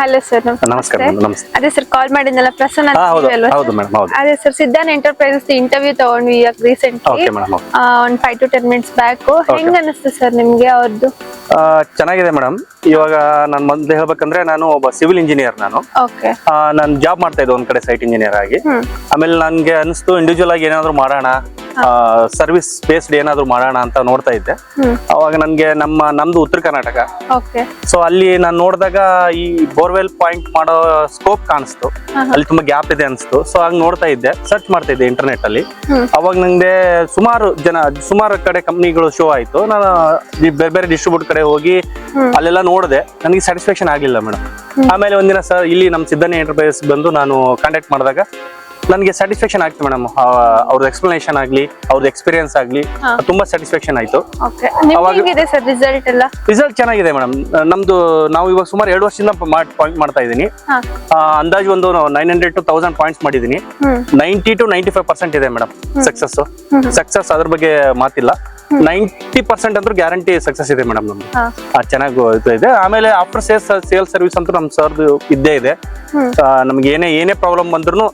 Hello sir. ನಮಸ್ಕಾರ. ನಮಸ್ತೆ. ಅದೇ ಸರ್, ಕಾಲ್ ಮಾಡಿದ್ನಲ್ಲ ಪ್ರಸನ್ನ ಅಂತ ಅಲ್ವಾ? ಹೌದು ಮೇಡಮ್, ಹೌದು. ಅದೇ ಸರ್, ಸಿದ್ಧಾನ್ ಎಂಟರ್ಪ್ರೈಸಸ್ ಇಂಟರ್ವ್ಯೂ ತಗೊಂಡ್ವಿ ಈಗ ರೀಸೆಂಟ್ಲಿ, ಓಕೆ ಮೇಡಮ್. ಒಂದು 5 to 10 minutes ಬ್ಯಾಕ್. ಹೆಂಗ್ ಅನಿಸ್ತು ಸರ್ ನಿಮ್ಗೆ ಅವ್ರದ್ದು? ಚೆನ್ನಾಗಿದೆ ಮೇಡಮ್. ಇವಾಗ ನಾನು ಮೊದಲು ಹೇಳ್ಬೇಕಂದ್ರೆ, ನಾನು ಒಬ್ಬ ಸಿವಿಲ್ ಇಂಜಿನಿಯರ್. ನಾನು ಜಾಬ್ ಮಾಡ್ತಾ ಇದ್ದೆ ಒಂದ್ ಕಡೆ ಸೈಟ್ ಇಂಜಿನಿಯರ್ ಆಗಿ. ಆಮೇಲೆ ನನ್ಗೆ ಅನಿಸ್ತು ಇಂಡಿವಿಜುವಲ್ ಆಗಿ ಏನಾದ್ರು ಮಾಡೋಣ, ಸರ್ವಿಸ್ ಬೇಸ್ಡ್ ಏನಾದ್ರು ಮಾಡೋಣ ಅಂತ ನೋಡ್ತಾ ಇದ್ದೆ. ಅವಾಗ ನನ್ಗೆ ನಮ್ದು ಉತ್ತರ ಕರ್ನಾಟಕ. ಸೊ ಅಲ್ಲಿ ನಾನು ನೋಡಿದಾಗ ಈ ಬೋರ್ವೆಲ್ ಪಾಯಿಂಟ್ ಮಾಡೋ ಸ್ಕೋಪ್ ಕಾಣಿಸ್ತು, ಅಲ್ಲಿ ತುಂಬಾ ಗ್ಯಾಪ್ ಇದೆ ಅನ್ಸ್ತು. ಸೊ ಹಂಗ್ ನೋಡ್ತಾ ಇದ್ದೆ, ಸರ್ಚ್ ಮಾಡ್ತಾ ಇದ್ದೆ ಇಂಟರ್ನೆಟ್ ಅಲ್ಲಿ. ಅವಾಗ ನಂಗೆ ಸುಮಾರು ಕಡೆ ಕಂಪ್ನಿಗಳು ಶೋ ಆಯ್ತು. ನಾನು ಬೇರೆ ಬೇರೆ ಡಿಸ್ಟ್ರಿಬ್ಯೂಟ್ ಕಡೆ ಹೋಗಿ ಅಲ್ಲೆಲ್ಲ ನೋಡಿದೆ, ನನಗೆ ಸ್ಯಾಟಿಸ್ಫ್ಯಾಕ್ಷನ್ ಆಗಿಲ್ಲ ಮೇಡಮ್. ಆಮೇಲೆ ಒಂದಿನ ಸರ್ ಇಲ್ಲಿ ನಮ್ಮ ಸಿದ್ಧಾನಿ ಎಂಟರ್ಪ್ರೈಸ್ ಬಂದು ನಾನು ಕಾಂಟ್ಯಾಕ್ಟ್ ಮಾಡಿದಾಗ ನನಗೆ ಸ್ಯಾಟಿಸ್ಫ್ಯಾಕ್ಷನ್ ಆಯ್ತು ಮೇಡಮ್. ಅವ್ರದ್ದು ಎಕ್ಸ್ಪ್ಲನೇಷನ್ ಆಗ್ಲಿ, ಅವ್ರದ್ದು ಎಕ್ಸ್ಪೀರಿಯನ್ಸ್ ಆಗ್ಲಿ, ತುಂಬಾ ಸ್ಯಾಟಿಸ್ಫ್ಯಾಕ್ಷನ್ ಆಯ್ತು. ರಿಸಲ್ಟ್ ಚೆನ್ನಾಗಿದೆ ಮೇಡಮ್. ನಾವು ಇವಾಗ ಸುಮಾರು 2 ವರ್ಷದಿಂದ ಪಾಯಿಂಟ್ ಮಾಡ್ತಾ ಇದ್ದೀನಿ. ಅಂದಾಜು ಒಂದು 900 to 1000 ಪಾಯಿಂಟ್ಸ್ ಮಾಡಿದೀನಿ. 90 to 95% ಇದೆ ಮೇಡಮ್ ಸಕ್ಸಸ್. ಅದ್ರ ಬಗ್ಗೆ ಮಾತಿಲ್ಲ. 90% ಅಂತೂ ಗ್ಯಾರಂಟಿ ಸಕ್ಸಸ್ ಇದೆ ಮೇಡಮ್ ನಮ್ದು. ಚೆನ್ನಾಗಿ ಇದೆ. ಆಮೇಲೆ ಆಫ್ಟರ್ ಸೇಲ್ ಸರ್ವಿಸ್ ಅಂತೂ ನಮ್ ಸರ್ದು ಇದ್ದೇ ಇದೆ. ನಮ್ಗೆ ಏನೇ ಪ್ರಾಬ್ಲಮ್ ಬಂದ್ರು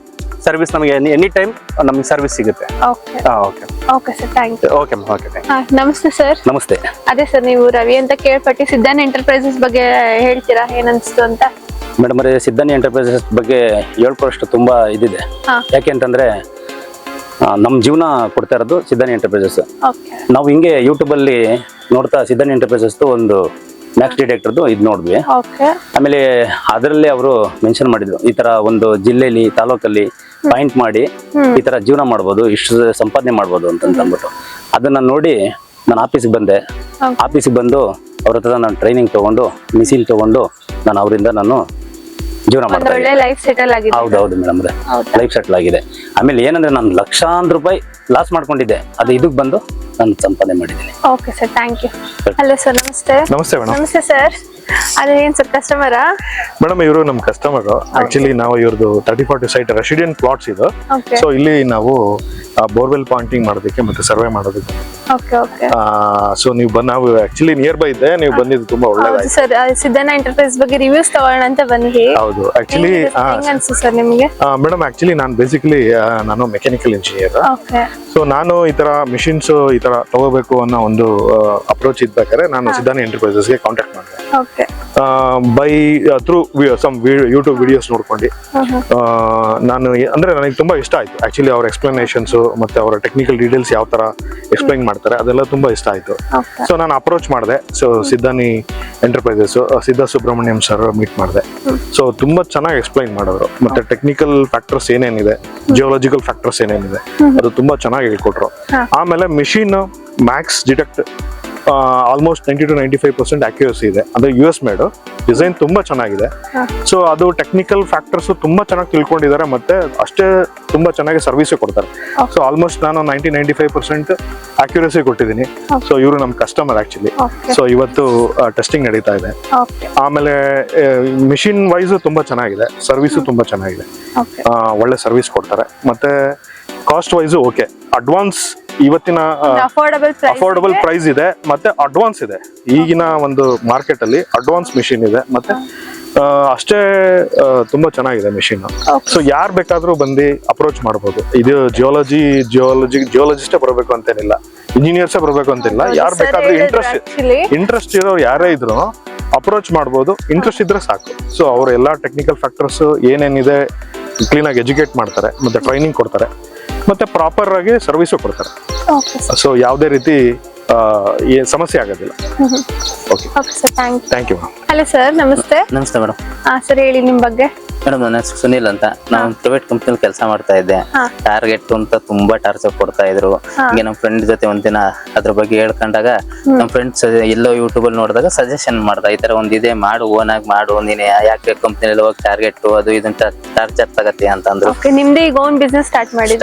ಸರ್ವಿಸ್ ನಮಗೆ ಎನಿ ಟೈಮ್ ನಮಗೆ ಸರ್ವಿಸ್ ಸಿಗುತ್ತೆ. Okay okay okay sir, thank you. Okay okay ನಮಸ್ತೆ ಸರ್. ನಮಸ್ತೆ. ಅದೇ ಸರ್, ನೀವು ರವಿ ಅಂತ ಕೇಳ್ಪಟ್ಟು ಸಿದ್ಧಾನ್ ಎಂಟರ್ಪ್ರೈಸಸ್ ಬಗ್ಗೆ ಹೇಳ್ತೀರಾ, ಏನನ್ಸ್ತು ಅಂತ? ಮೇಡಮ್ ಅವರೇ, ಸಿದ್ಧಾನಿ ಎಂಟರ್ಪ್ರೈಸಸ್ ಬಗ್ಗೆ ಹೇಳ್ಕೊಳಷ್ಟು ತುಂಬಾ ಇದಿದೆ. ಯಾಕೆ ಅಂತಂದ್ರೆ ನಮ್ಮ ಜೀವನ ಕೊಡ್ತಾ ಇರೋದು ಸಿದ್ಧಾನಿ ಎಂಟರ್ಪ್ರೈಸಸ್. ಓಕೆ. ನಾವು ಹಿಂಗೆ ಯೂಟ್ಯೂಬ್ ಅಲ್ಲಿ ನೋಡ್ತಾ ಸಿದ್ಧಾನಿ ಎಂಟರ್ಪ್ರೈಸಸ್ ಒಂದು ಮ್ಯಾಕ್ಸ್ ಡಿಟೆಕ್ಟರ್ದು ಇದು ನೋಡಿದ್ವಿ. ಓಕೆ. ಆಮೇಲೆ ಅದರಲ್ಲೇ ಅವರು ಮೆನ್ಷನ್ ಮಾಡಿದ್ರು, ಈ ತರ ಒಂದು ಜಿಲ್ಲೆಯಲ್ಲಿ ತಾಲೂಕಲ್ಲಿ ಪಾಯಿಂಟ್ ಮಾಡಿ ಈ ತರ ಜೀವನ ಮಾಡ್ಬೋದು, ಇಷ್ಟು ಸಂಪಾದನೆ ಮಾಡ್ಬೋದು ಅಂತ ಅಂದ್ಬಿಟ್ಟು ಅದನ್ನ ನೋಡಿ ನಾನು ಆಫೀಸಿಗೆ ಬಂದೆ. ಆಫೀಸಿಗೆ ಬಂದು ಅವ್ರ ಹತ್ರ ನಾನು ಟ್ರೈನಿಂಗ್ ತಗೊಂಡು ಮಿಷಿನ್ ತಗೊಂಡು ನಾನು ಅವರಿಂದ ನಾನು ಜೀವನ ಮಾಡ್ತಾ ಒಳ್ಳೆ ಲೈಫ್ ಸೆಟಲ್ ಆಗಿದೆ. ಹೌದು ಮೇಡಮ್, ಲೈಫ್ ಸೆಟ್ಲ್ ಆಗಿದೆ. ಆಮೇಲೆ ಏನಂದ್ರೆ ನಾನು ಲಕ್ಷಾಂತರ ರೂಪಾಯಿ ಲಾಸ್ ಮಾಡ್ಕೊಂಡಿದ್ದೆ, ಅದು ಇದಕ್ಕೆ ಬಂದು ನಾನು ಸಂಪಾದನೆ ಮಾಡಿದ್ದೀನಿ. Okay sir, thank you. Hello sir, ನಮಸ್ತೆ. ನಮಸ್ತೆ ಮೇಡಮ್. ನಮಸ್ತೆ ಸರ್. ಅದೇನ್ ಸರ್, ಕಸ್ಟಮರಾ? ಮೇಡಮ್, ಇವರು ನಮ್ಮ ಕಸ್ಟಮರ್. ಆಕ್ಚುಲಿ ನಾವು ಇವ್ರದ್ದು 30-40 ಸೈಟ್ ರೆಸಿಡೆಂಟ್ ಪ್ಲಾಟ್ಸ್ ಇದು. Okay. ಸೊ ಇಲ್ಲಿ ನಾವು ಬೋರ್ವೆಲ್ ಪಾಯಿಂಟಿಂಗ್ ಮಾಡೋದಕ್ಕೆ ಮತ್ತೆ ಸರ್ವೆ ಮಾಡೋದಕ್ಕೆ. Okay okay. ಸೊ ನೀವು ನಾವು ಆಕ್ಚುಲಿ ನಿಯರ್ ಬೈ ಇದ್ದೆ, ನೀವು ಬಂದಿದ್ದು ತುಂಬಾ ಒಳ್ಳೇದಾಯ್ತು. ಸರ್, ಸಿದ್ಧಾನ ಎಂಟರ್ಪ್ರೈಸ್ ಬಗ್ಗೆ ರಿವ್ಯೂಸ್ ತಗೊಳ್ಳೋಣ ಅಂತ ಬಂದ್ವಿ. ಹೌದು, ಆಕ್ಚುಲಿ ಹೆಂಗ್ ಅನ್ಸು ಸರ್ ನಿಮಗೆ? ಮೇಡಮ್, ಆಕ್ಚುಲಿ ನಾನು ಬೇಸಿಕಲಿ ನಾನು ಮೆಕ್ಯಾನಿಕಲ್ ಇಂಜಿನಿಯರ್. ಓಕೆ. ಸೊ ನಾನು ಈ ತರ ಮಿಷಿನ್ಸ್ ಈ ತರ ತಗೋಬೇಕು ಅನ್ನೋ ಒಂದು ಅಪ್ರೋಚ್ ಇದ್ಬೇಕಾದ್ರೆ ನಾನು ಸಿದ್ಧಾನಿ ಎಂಟರ್ಪ್ರೈಸಸ್ಗೆ ಕಾಂಟ್ಯಾಕ್ಟ್ ಮಾಡಿದೆ. Okay. By through some YouTube videos ನೋಡ್ಕೊಂಡು ನಾನು ಅಂದ್ರೆ ನನಗೆ ತುಂಬಾ ಇಷ್ಟ ಆಯ್ತು. ಆಕ್ಚುಲಿ ಅವ್ರ ಎಕ್ಸ್ಪ್ಲನೇಷನ್ಸ್ ಮತ್ತೆ ಅವರ ಟೆಕ್ನಿಕಲ್ ಡೀಟೇಲ್ಸ್ ಯಾವ ತರ ಎಕ್ಸ್ಪ್ಲೈನ್ ಮಾಡ್ತಾರೆ ಅದೆಲ್ಲ ತುಂಬಾ ಇಷ್ಟ ಆಯ್ತು. ಸೊ ನಾನು ಅಪ್ರೋಚ್ ಮಾಡಿದೆ. So Siddhani enterprises Siddha Subramanyam sir meet ಮಾಡಿದೆ. ಸೊ ತುಂಬಾ ಚೆನ್ನಾಗಿ ಎಕ್ಸ್ಪ್ಲೈನ್ ಮಾಡಿದ್ರು. ಮತ್ತೆ ಟೆಕ್ನಿಕಲ್ ಫ್ಯಾಕ್ಟರ್ಸ್ ಏನೇನಿದೆ, ಜಿಯೋಲಾಜಿಕಲ್ ಫ್ಯಾಕ್ಟರ್ಸ್ ಏನೇನಿದೆ ಅದು ತುಂಬಾ ಚೆನ್ನಾಗಿ ಹೇಳ್ಕೊಟ್ರು. ಆಮೇಲೆ machine max detect almost 90 to 95% accuracy ಇದೆ. ಅದು US ಮೇಡ್, ಡಿಸೈನ್ ತುಂಬಾ ಚೆನ್ನಾಗಿದೆ. ಸೊ ಅದು ಟೆಕ್ನಿಕಲ್ ಫ್ಯಾಕ್ಟರ್ಸ್ ತುಂಬಾ ಚೆನ್ನಾಗಿ ತಿಳ್ಕೊಂಡಿದ್ದಾರೆ, ಮತ್ತೆ ಅಷ್ಟೇ ತುಂಬಾ ಚೆನ್ನಾಗಿ ಸರ್ವಿಸ್ ಕೊಡ್ತಾರೆ. ಸೊ ಆಲ್ಮೋಸ್ಟ್ ನಾನು 90-95% ಅಕ್ಯುರಸಿ ಕೊಟ್ಟಿದ್ದೀನಿ. ಸೊ ಇವರು ನಮ್ಮ ಕಸ್ಟಮರ್ ಆಕ್ಚುಲಿ. ಸೊ ಇವತ್ತು ಟೆಸ್ಟಿಂಗ್ ನಡೀತಾ ಇದೆ. ಆಮೇಲೆ ಮಿಷಿನ್ ವೈಸ್ ತುಂಬಾ ಚೆನ್ನಾಗಿದೆ, ಸರ್ವಿಸ್ ತುಂಬಾ ಚೆನ್ನಾಗಿದೆ, ಒಳ್ಳೆ ಸರ್ವಿಸ್ ಕೊಡ್ತಾರೆ. ಮತ್ತೆ ಕಾಸ್ಟ್ ವೈಸ್ ಓಕೆ. ಅಡ್ವಾನ್ಸ್ ಇವತ್ತಿನ ಅಫೋರ್ಡಬಲ್ ಪ್ರೈಸ್ ಇದೆ, ಮತ್ತೆ ಅಡ್ವಾನ್ಸ್ ಇದೆ. ಈಗಿನ ಒಂದು ಮಾರ್ಕೆಟ್ ಅಲ್ಲಿ ಅಡ್ವಾನ್ಸ್ ಮಿಷಿನ್ ಇದೆ, ಮತ್ತೆ ಅಷ್ಟೇ ತುಂಬಾ ಚೆನ್ನಾಗಿದೆ ಮಿಷಿನ್. ಸೊ ಯಾರು ಬೇಕಾದ್ರೂ ಬಂದು ಅಪ್ರೋಚ್ ಮಾಡಬಹುದು. ಇದು ಜಿಯೋಲಜಿಸ್ಟೇ ಬರಬೇಕು ಅಂತೇನಿಲ್ಲ, ಇಂಜಿನಿಯರ್ಸೇ ಬರಬೇಕು ಅಂತಿಲ್ಲ. ಯಾರು ಬೇಕಾದ್ರೂ ಇಂಟ್ರೆಸ್ಟ್ ಇರೋರು ಯಾರೇ ಇದ್ರು ಅಪ್ರೋಚ್ ಮಾಡ್ಬೋದು. ಇಂಟ್ರೆಸ್ಟ್ ಇದ್ರೆ ಸಾಕು. ಸೊ ಅವ್ರ ಎಲ್ಲಾ ಟೆಕ್ನಿಕಲ್ ಫ್ಯಾಕ್ಟರ್ಸ್ ಏನೇನಿದೆ ಕ್ಲೀನ್ ಆಗಿ ಎಜುಕೇಟ್ ಮಾಡ್ತಾರೆ, ಮತ್ತೆ ಟ್ರೈನಿಂಗ್ ಕೊಡ್ತಾರೆ, ಮತ್ತೆ ಪ್ರಾಪರ್ ಆಗಿ ಸರ್ವಿಸು ಕೊಡ್ತಾರೆ. ಸೊ ಯಾವುದೇ ರೀತಿ ಸಮಸ್ಯೆ ಆಗೋದಿಲ್ಲ. Okay sir, thank you. Hello sir, ನಮಸ್ತೆ. ನಮಸ್ತೆ ಮೇಡಮ್. ಸರ್ ಹೇಳಿ ನಿಮ್ಮ ಬಗ್ಗೆ. ಮೇಡಮ್, ನನ್ನ ಹೆಸರು ಸುನಿಲ್ ಅಂತ. ನಾನು ಪ್ರೈವೇಟ್ ಕಂಪ್ನಿಲಿ ಕೆಲಸ ಮಾಡ್ತಾ ಇದ್ದೆ. ಟಾರ್ಗೆಟ್ ಅಂತ ತುಂಬಾ ಟಾರ್ಚರ್ ಕೊಡ್ತಾ ಇದ್ರು. ಹೀಗೆ ನಮ್ಮ ಫ್ರೆಂಡ್ ಜೊತೆ ಒಂದಿನ ಅದ್ರ ಬಗ್ಗೆ ಹೇಳ್ಕೊಂಡಾಗ ನಮ್ಮ ಫ್ರೆಂಡ್ಸ್ ಎಲ್ಲೋ ಯೂಟ್ಯೂಬ್ ಅಲ್ಲಿ ನೋಡಿದಾಗ ಸಜೆಷನ್ ಮಾಡ್ದ, ಈ ತರ ಒಂದಿದೆ ಮಾಡು, ಓನ್ ಆಗಿ ಮಾಡು, ನೀನೆ ಯಾಕೆ ಕಂಪ್ನಿಯಲ್ಲಿ ಹೋಗಿ ಟಾರ್ಗೆಟ್ ಅದು ಇದನ್ನ ಟಾರ್ಚರ್ ತಗತ್ತೆ ಅಂತಂದ್ರು. ನಿಮ್ದೇ ಈಗ ಓನ್ ಬಿಸ್ನೆಸ್ ಸ್ಟಾರ್ಟ್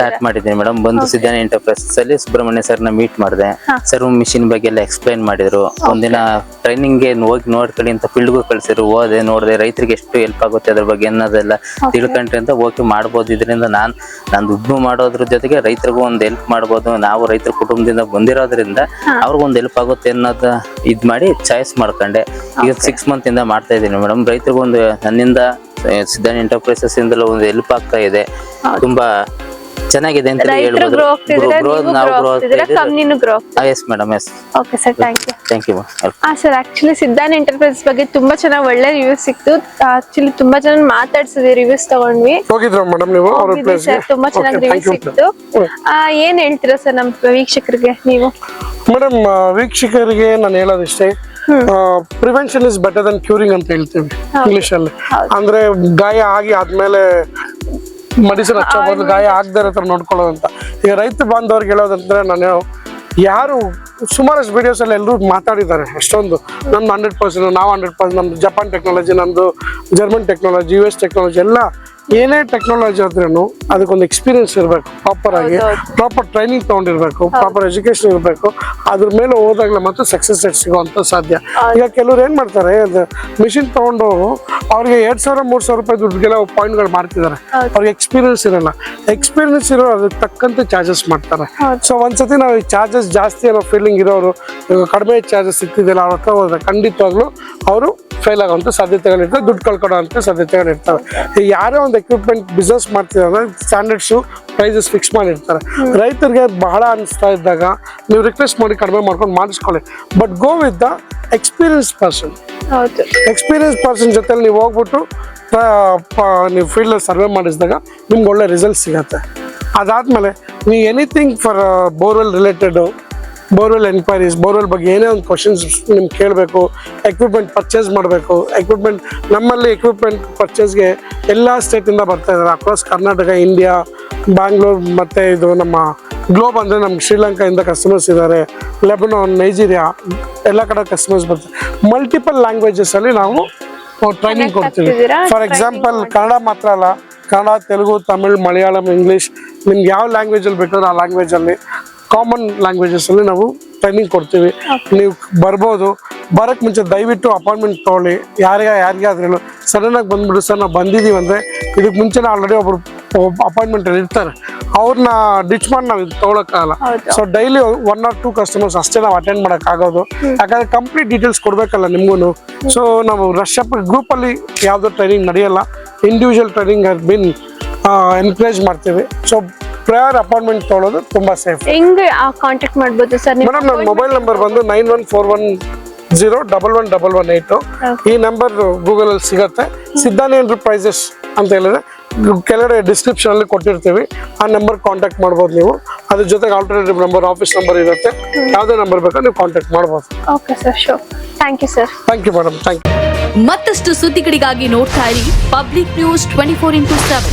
ಮಾಡಿದ್ದೀನಿ ಮೇಡಮ್. ಬಂದು ಸಿದ್ಧಾನಿ ಎಂಟರ್ಪ್ರೈಸಸ್ ಅಲ್ಲಿ ಸುಬ್ರಹ್ಮಣ್ಯ ಸರ್ನ ಮೀಟ್ ಮಾಡಿದೆ. ಸರ್ ಮಿಷಿನ್ ಬಗ್ಗೆ ಎಲ್ಲ ಎಕ್ಸ್ಪ್ಲೈನ್ ಮಾಡಿದ್ರು. ಒಂದಿನ ಟ್ರೈನಿಂಗ್ ಗೆ ಹೋಗಿ ನೋಡ್ಕೊಳ್ಳಿ ಅಂತ ಫೀಲ್ಡ್ಗೂ ಕಳ್ಸಿದ್ರು. ಓದೆ ನೋಡಿದೆ ರೈತರಿಗೆ ಎಷ್ಟು ಹೆಲ್ಪ್ ಆಗುತ್ತೆ ಅದ್ರ ಬಗ್ಗೆ ಅನ್ನೋದೆಲ್ಲ ತಿಳ್ಕೊಂಡ್ರಿ ಅಂತ ಓಕೆ ಮಾಡ್ಬೋದು. ಇದರಿಂದ ನಾನು ದುಡ್ಡು ಮಾಡೋದ್ರ ಜೊತೆಗೆ ರೈತರಿಗೂ ಒಂದು ಹೆಲ್ಪ್ ಮಾಡ್ಬೋದು. ನಾವು ರೈತರ ಕುಟುಂಬದಿಂದ ಬಂದಿರೋದ್ರಿಂದ ಅವ್ರಿಗೊಂದು ಹೆಲ್ಪ್ ಆಗುತ್ತೆ ಅನ್ನೋದು ಇದ್ ಮಾಡಿ ಚಾಯ್ಸ್ ಮಾಡ್ಕೊಂಡೆ. ಈಗ 6 month ಇಂದ ಮಾಡ್ತಾ ಇದ್ದೀನಿ ಮೇಡಮ್. ರೈತರಿಗೊಂದು ನನ್ನಿಂದ ಸಿದ್ಧಾನಿ ಎಂಟರ್ಪ್ರೈಸಸ್ ಇಂದಲೂ ಒಂದು ಹೆಲ್ಪ್ ಆಗ್ತಾ ಇದೆ. ತುಂಬಾ ಚೆನ್ನಾಗಿದೆ ಅಂತ ಹೇಳ್ಬೋದು. Yes madam, yes. Okay sir, thank you. Sir, actually Siddhan enterprise ಬಗ್ಗೆ ತುಂಬಾ ಚೆನ್ನಾಗಿ ಒಳ್ಳೆ ರಿವ್ಯೂಸ್ ಸಿಕ್ತು. ಆಕ್ಚುಲಿ ತುಂಬಾ ಜನ ಮಾತಾಡ್ಸಿದ್ವಿ, ರಿವ್ಯೂಸ್ ತಗೊಂಡ್ವಿ. ಹೋಗಿದ್ರ ಮೇಡಮ್ ನೀವು ಅವ್ರ ಪ್ಲೇಸ್ ಗೆ? ತುಂಬಾ ಚೆನ್ನಾಗಿ ರಿವ್ಯೂಸ್ ಸಿಕ್ತು. ಏನ್ ಹೇಳ್ತೀರಾ ಸರ್ ನಮ್ಮ ವೀಕ್ಷಕರಿಗೆ ನೀವು? ಮೇಡಮ್, ವೀಕ್ಷಕರಿಗೆ ನಾನು ಹೇಳೋದಿಷ್ಟೇ, prevention is better than curing ಅಂತ ಹೇಳ್ತೀವಿ ಇಂಗ್ಲಿಷ್ ಅಲ್ಲಿ. ಅಂದ್ರೆ ಗಾಯ ಆಗಿ ಆದ್ಮೇಲೆ ಮೆಡಿಸಿನ್ ಹಚ್ಚೋಬಹುದು, ಗಾಯ ಆಗದೆ ಇರೋ ತರ ನೋಡ್ಕೊಳ್ಳೋದು ಅಂತ. ಈಗ ರೈತ ಬಾಂಧವ್ರಿಗೆ ಹೇಳೋದಂದ್ರೆ, ನಾನು ಯಾರು ಸುಮಾರಷ್ಟು ವಿಡಿಯೋಸ್ ಅಲ್ಲಿ ಎಲ್ಲರೂ ಮಾತಾಡಿದ್ದಾರೆ ಅಷ್ಟೊಂದು. ನಮ್ದು 100%, ನಾವು 100%, ನಮ್ದು ಜಪಾನ್ ಟೆಕ್ನಾಲಜಿ, ನಮ್ದು ಜರ್ಮನ್ ಟೆಕ್ನಾಲಜಿ, US ಟೆಕ್ನಾಲಜಿ, ಎಲ್ಲ ಏನೇ ಟೆಕ್ನಾಲಜಿ ಆದ್ರೂ ಅದಕ್ಕೊಂದು ಎಕ್ಸ್ಪೀರಿಯನ್ಸ್ ಇರಬೇಕು. ಪ್ರಾಪರ್ ಆಗಿ ಪ್ರಾಪರ್ ಟ್ರೈನಿಂಗ್ ತಗೊಂಡಿರ್ಬೇಕು, ಪ್ರಾಪರ್ ಎಜುಕೇಶನ್ ಇರಬೇಕು. ಅದ್ರ ಮೇಲೆ ಹೋದಾಗ್ಲೇ ಮಾತ್ರ ಸಕ್ಸಸ್ ರೇಟ್ ಸಿಗುವಂತ ಸಾಧ್ಯ. ಈಗ ಕೆಲವ್ರು ಏನ್ ಮಾಡ್ತಾರೆ, ಮಿಷಿನ್ ತಗೊಂಡು ಅವ್ರಿಗೆ 2,000-3,000 ರೂಪಾಯಿ ದುಡ್ಡಿಗೆಲ್ಲ ಪಾಯಿಂಟ್ಗಳು ಮಾಡ್ತಿದ್ದಾರೆ. ಅವ್ರಿಗೆ ಎಕ್ಸ್ಪೀರಿಯನ್ಸ್ ಇರಲ್ಲ. ಎಕ್ಸ್ಪೀರಿಯನ್ಸ್ ಇರೋ ಅದಕ್ಕೆ ತಕ್ಕಂತೆ ಚಾರ್ಜಸ್ ಮಾಡ್ತಾರೆ. ಸೊ ಒಂದ್ಸತಿ ನಾವು ಚಾರ್ಜಸ್ ಜಾಸ್ತಿ ಅನ್ನೋ ಫೀಲಿಂಗ್ ಇರೋರು, ಕಡಿಮೆ ಚಾರ್ಜಸ್ ಸಿಗ್ತಿದ್ದಿಲ್ಲ, ಅವ್ರ ಹತ್ರ ಹೋದ್ರೆ ಖಂಡಿತವಾಗ್ಲೂ ಅವರು ಫೇಲ್ ಆಗೋಂಥ ಸಾಧ್ಯತೆಗಳಿರ್ತವೆ, ದುಡ್ಡು ಕಳ್ಕೊಳ್ಳೋಂಥ ಸಾಧ್ಯತೆಗಳಿರ್ತವೆ. ಯಾರೇ ಒಂದು ಎಕ್ವಿಪ್ಮೆಂಟ್ ಬಿಸ್ನೆಸ್ ಮಾಡ್ತಿದ್ದಾರೆ ಅಂದ್ರೆ ಸ್ಟ್ಯಾಂಡರ್ಡ್ಸು ಪ್ರೈಸಸ್ ಫಿಕ್ಸ್ ಮಾಡಿರ್ತಾರೆ. ರೈತರಿಗೆ ಬಹಳ ಅನಿಸ್ತಾ ಇದ್ದಾಗ ನೀವು ರಿಕ್ವೆಸ್ಟ್ ಮಾಡಿ ಕಡಿಮೆ ಮಾಡ್ಕೊಂಡು ಮಾಡಿಸ್ಕೊಳ್ಳಿ, but go with the experience person. Experience person ಜೊತೆ ನೀವು ಹೋಗ್ಬಿಟ್ಟು ನೀವು ಫೀಲ್ಡ್ ಸರ್ವೆ ಮಾಡಿಸಿದಾಗ ನಿಮ್ಗೆ ಒಳ್ಳೆ ರಿಸಲ್ಟ್ ಸಿಗತ್ತೆ. ಅದಾದ್ಮೇಲೆ ನೀವು anything for borewell related, borewell enquiries, borewell ಬಗ್ಗೆ ಏನೇ ಒಂದು ಕ್ವಶನ್ಸ್ ನಿಮ್ಗೆ ಕೇಳಬೇಕು, ಎಕ್ವಿಪ್ಮೆಂಟ್ ಪರ್ಚೇಸ್ ಮಾಡಬೇಕು. ನಮ್ಮಲ್ಲಿ ಎಕ್ವಿಪ್ಮೆಂಟ್ ಪರ್ಚೇಸ್ಗೆ ಎಲ್ಲ ಸ್ಟೇಟಿಂದ ಬರ್ತಾ ಇದ್ದಾರೆ, ಅಕ್ರಾಸ್ ಕರ್ನಾಟಕ, ಇಂಡಿಯಾ, ಬ್ಯಾಂಗ್ಳೂರ್, ಮತ್ತು ಇದು ನಮ್ಮ ಗ್ಲೋಬ್ ಅಂದರೆ ನಮ್ಗೆ ಶ್ರೀಲಂಕಾಯಿಂದ ಕಸ್ಟಮರ್ಸ್ ಇದ್ದಾರೆ, ಲೆಬನಾನ್, ನೈಜೀರಿಯಾ, ಎಲ್ಲ ಕಡೆ ಕಸ್ಟಮರ್ಸ್ ಬರ್ತಾರೆ. ಮಲ್ಟಿಪಲ್ ಲ್ಯಾಂಗ್ವೇಜಸಲ್ಲಿ ನಾವು ಟ್ರೈನಿಂಗ್ ಕೊಡ್ತೀವಿ. ಫಾರ್ ಎಕ್ಸಾಂಪಲ್ ಕನ್ನಡ ಮಾತ್ರ ಅಲ್ಲ, ಕನ್ನಡ, ತೆಲುಗು, ತಮಿಳ್, ಮಲಯಾಳಂ, ಇಂಗ್ಲೀಷ್, ನಿಮ್ಗೆ ಯಾವ ಲ್ಯಾಂಗ್ವೇಜಲ್ಲಿ ಬೇಕಾದ್ರೂ ಆ ಲ್ಯಾಂಗ್ವೇಜಲ್ಲಿ, ಕಾಮನ್ ಲ್ಯಾಂಗ್ವೇಜಸಲ್ಲಿ ನಾವು ಟ್ರೈನಿಂಗ್ ಕೊಡ್ತೀವಿ. ನೀವು ಬರ್ಬೋದು. ಬರೋಕ್ಕೆ ಮುಂಚೆ ದಯವಿಟ್ಟು ಅಪಾಯಿಂಟ್ಮೆಂಟ್ ತೊಗೊಳ್ಳಿ. ಯಾರಿಗಾದ್ರೂ ಸಡನ್ನಾಗಿ ಬಂದ್ಬಿಟ್ಟು ಸರ್ ನಾವು ಬಂದಿದ್ದೀವಿ ಅಂದರೆ ಇದಕ್ಕೆ ಮುಂಚೆನೇ ಆಲ್ರೆಡಿ ಒಬ್ರು ಅಪಾಯಿಂಟ್ಮೆಂಟ್ ಇರ್ತಾರೆ, ಅವ್ರನ್ನ ಡಿಚ್ ಮಾಡಿ ನಾವು ಇದು ತೊಗೊಳಕ್ಕಾಗಲ್ಲ. ಸೊ ಡೈಲಿ 1 or 2 ಕಸ್ಟಮರ್ಸ್ ಅಷ್ಟೇ ನಾವು ಅಟೆಂಡ್ ಮಾಡೋಕ್ಕಾಗೋದು, ಯಾಕಂದರೆ ಕಂಪ್ಲೀಟ್ ಡೀಟೇಲ್ಸ್ ಕೊಡಬೇಕಲ್ಲ ನಿಮಗೂ. ಸೊ ನಾವು ರಶ್ ಅಪ್ ಗ್ರೂಪಲ್ಲಿ ಯಾವುದೋ ಟ್ರೈನಿಂಗ್ ನಡೆಯಲ್ಲ, individual training has been encourage ಮಾಡ್ತೀವಿ. ಸೊ ಪ್ರಯರ್ ಅಪಾಯಿಂಟ್ಮೆಂಟ್ ತೊಗೊಳೋದು ತುಂಬ ಸೇಫ್. ಹೆಂಗೆ ಕಾಂಟ್ಯಾಕ್ಟ್ ಮಾಡ್ಬೋದು ಸರ್? ಮೇಡಮ್ ನನ್ನ ಮೊಬೈಲ್ ನಂಬರ್ ಬಂದು 9141011118. ಈ ನಂಬರ್ ಗೂಗಲಲ್ಲಿ ಸಿಗತ್ತೆ. ಸಿದ್ಧಾನಿ ಎಂಟರ್ಪ್ರೈಸಸ್ ಅಂತ ಹೇಳಿದ್ರೆ ಕೆಳಗಡೆ ಡಿಸ್ಕ್ರಿಪ್ಷನ್ ಅಲ್ಲಿ ಕೊಟ್ಟಿರ್ತೀವಿ, ಆ ನಂಬರ್ ಕಾಂಟ್ಯಾಕ್ಟ್ ಮಾಡ್ಬೋದು ನೀವು. ಅದ್ರ ಜೊತೆಗೆ ಆಲ್ಟರ್ನೇಟಿವ್ ನಂಬರ್, ಆಫೀಸ್ ನಂಬರ್ ಇರುತ್ತೆ, ಯಾವುದೇ ನಂಬರ್ ಬೇಕಾದ್ರೆ ನೀವು ಕಾಂಟ್ಯಾಕ್ಟ್ ಮಾಡ್ಬೋದು. Okay sir, sure. Thank you sir. Thank you madam, thank you. ಮತ್ತಷ್ಟು ಸುದ್ದಿಗಳಿಗಾಗಿ ನೋಡ್ತಾ ಇರಿ ಪಬ್ಲಿಕ್ ನ್ಯೂಸ್ 24x7.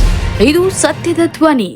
ಇದು ಸತ್ಯದ ಧ್ವನಿ.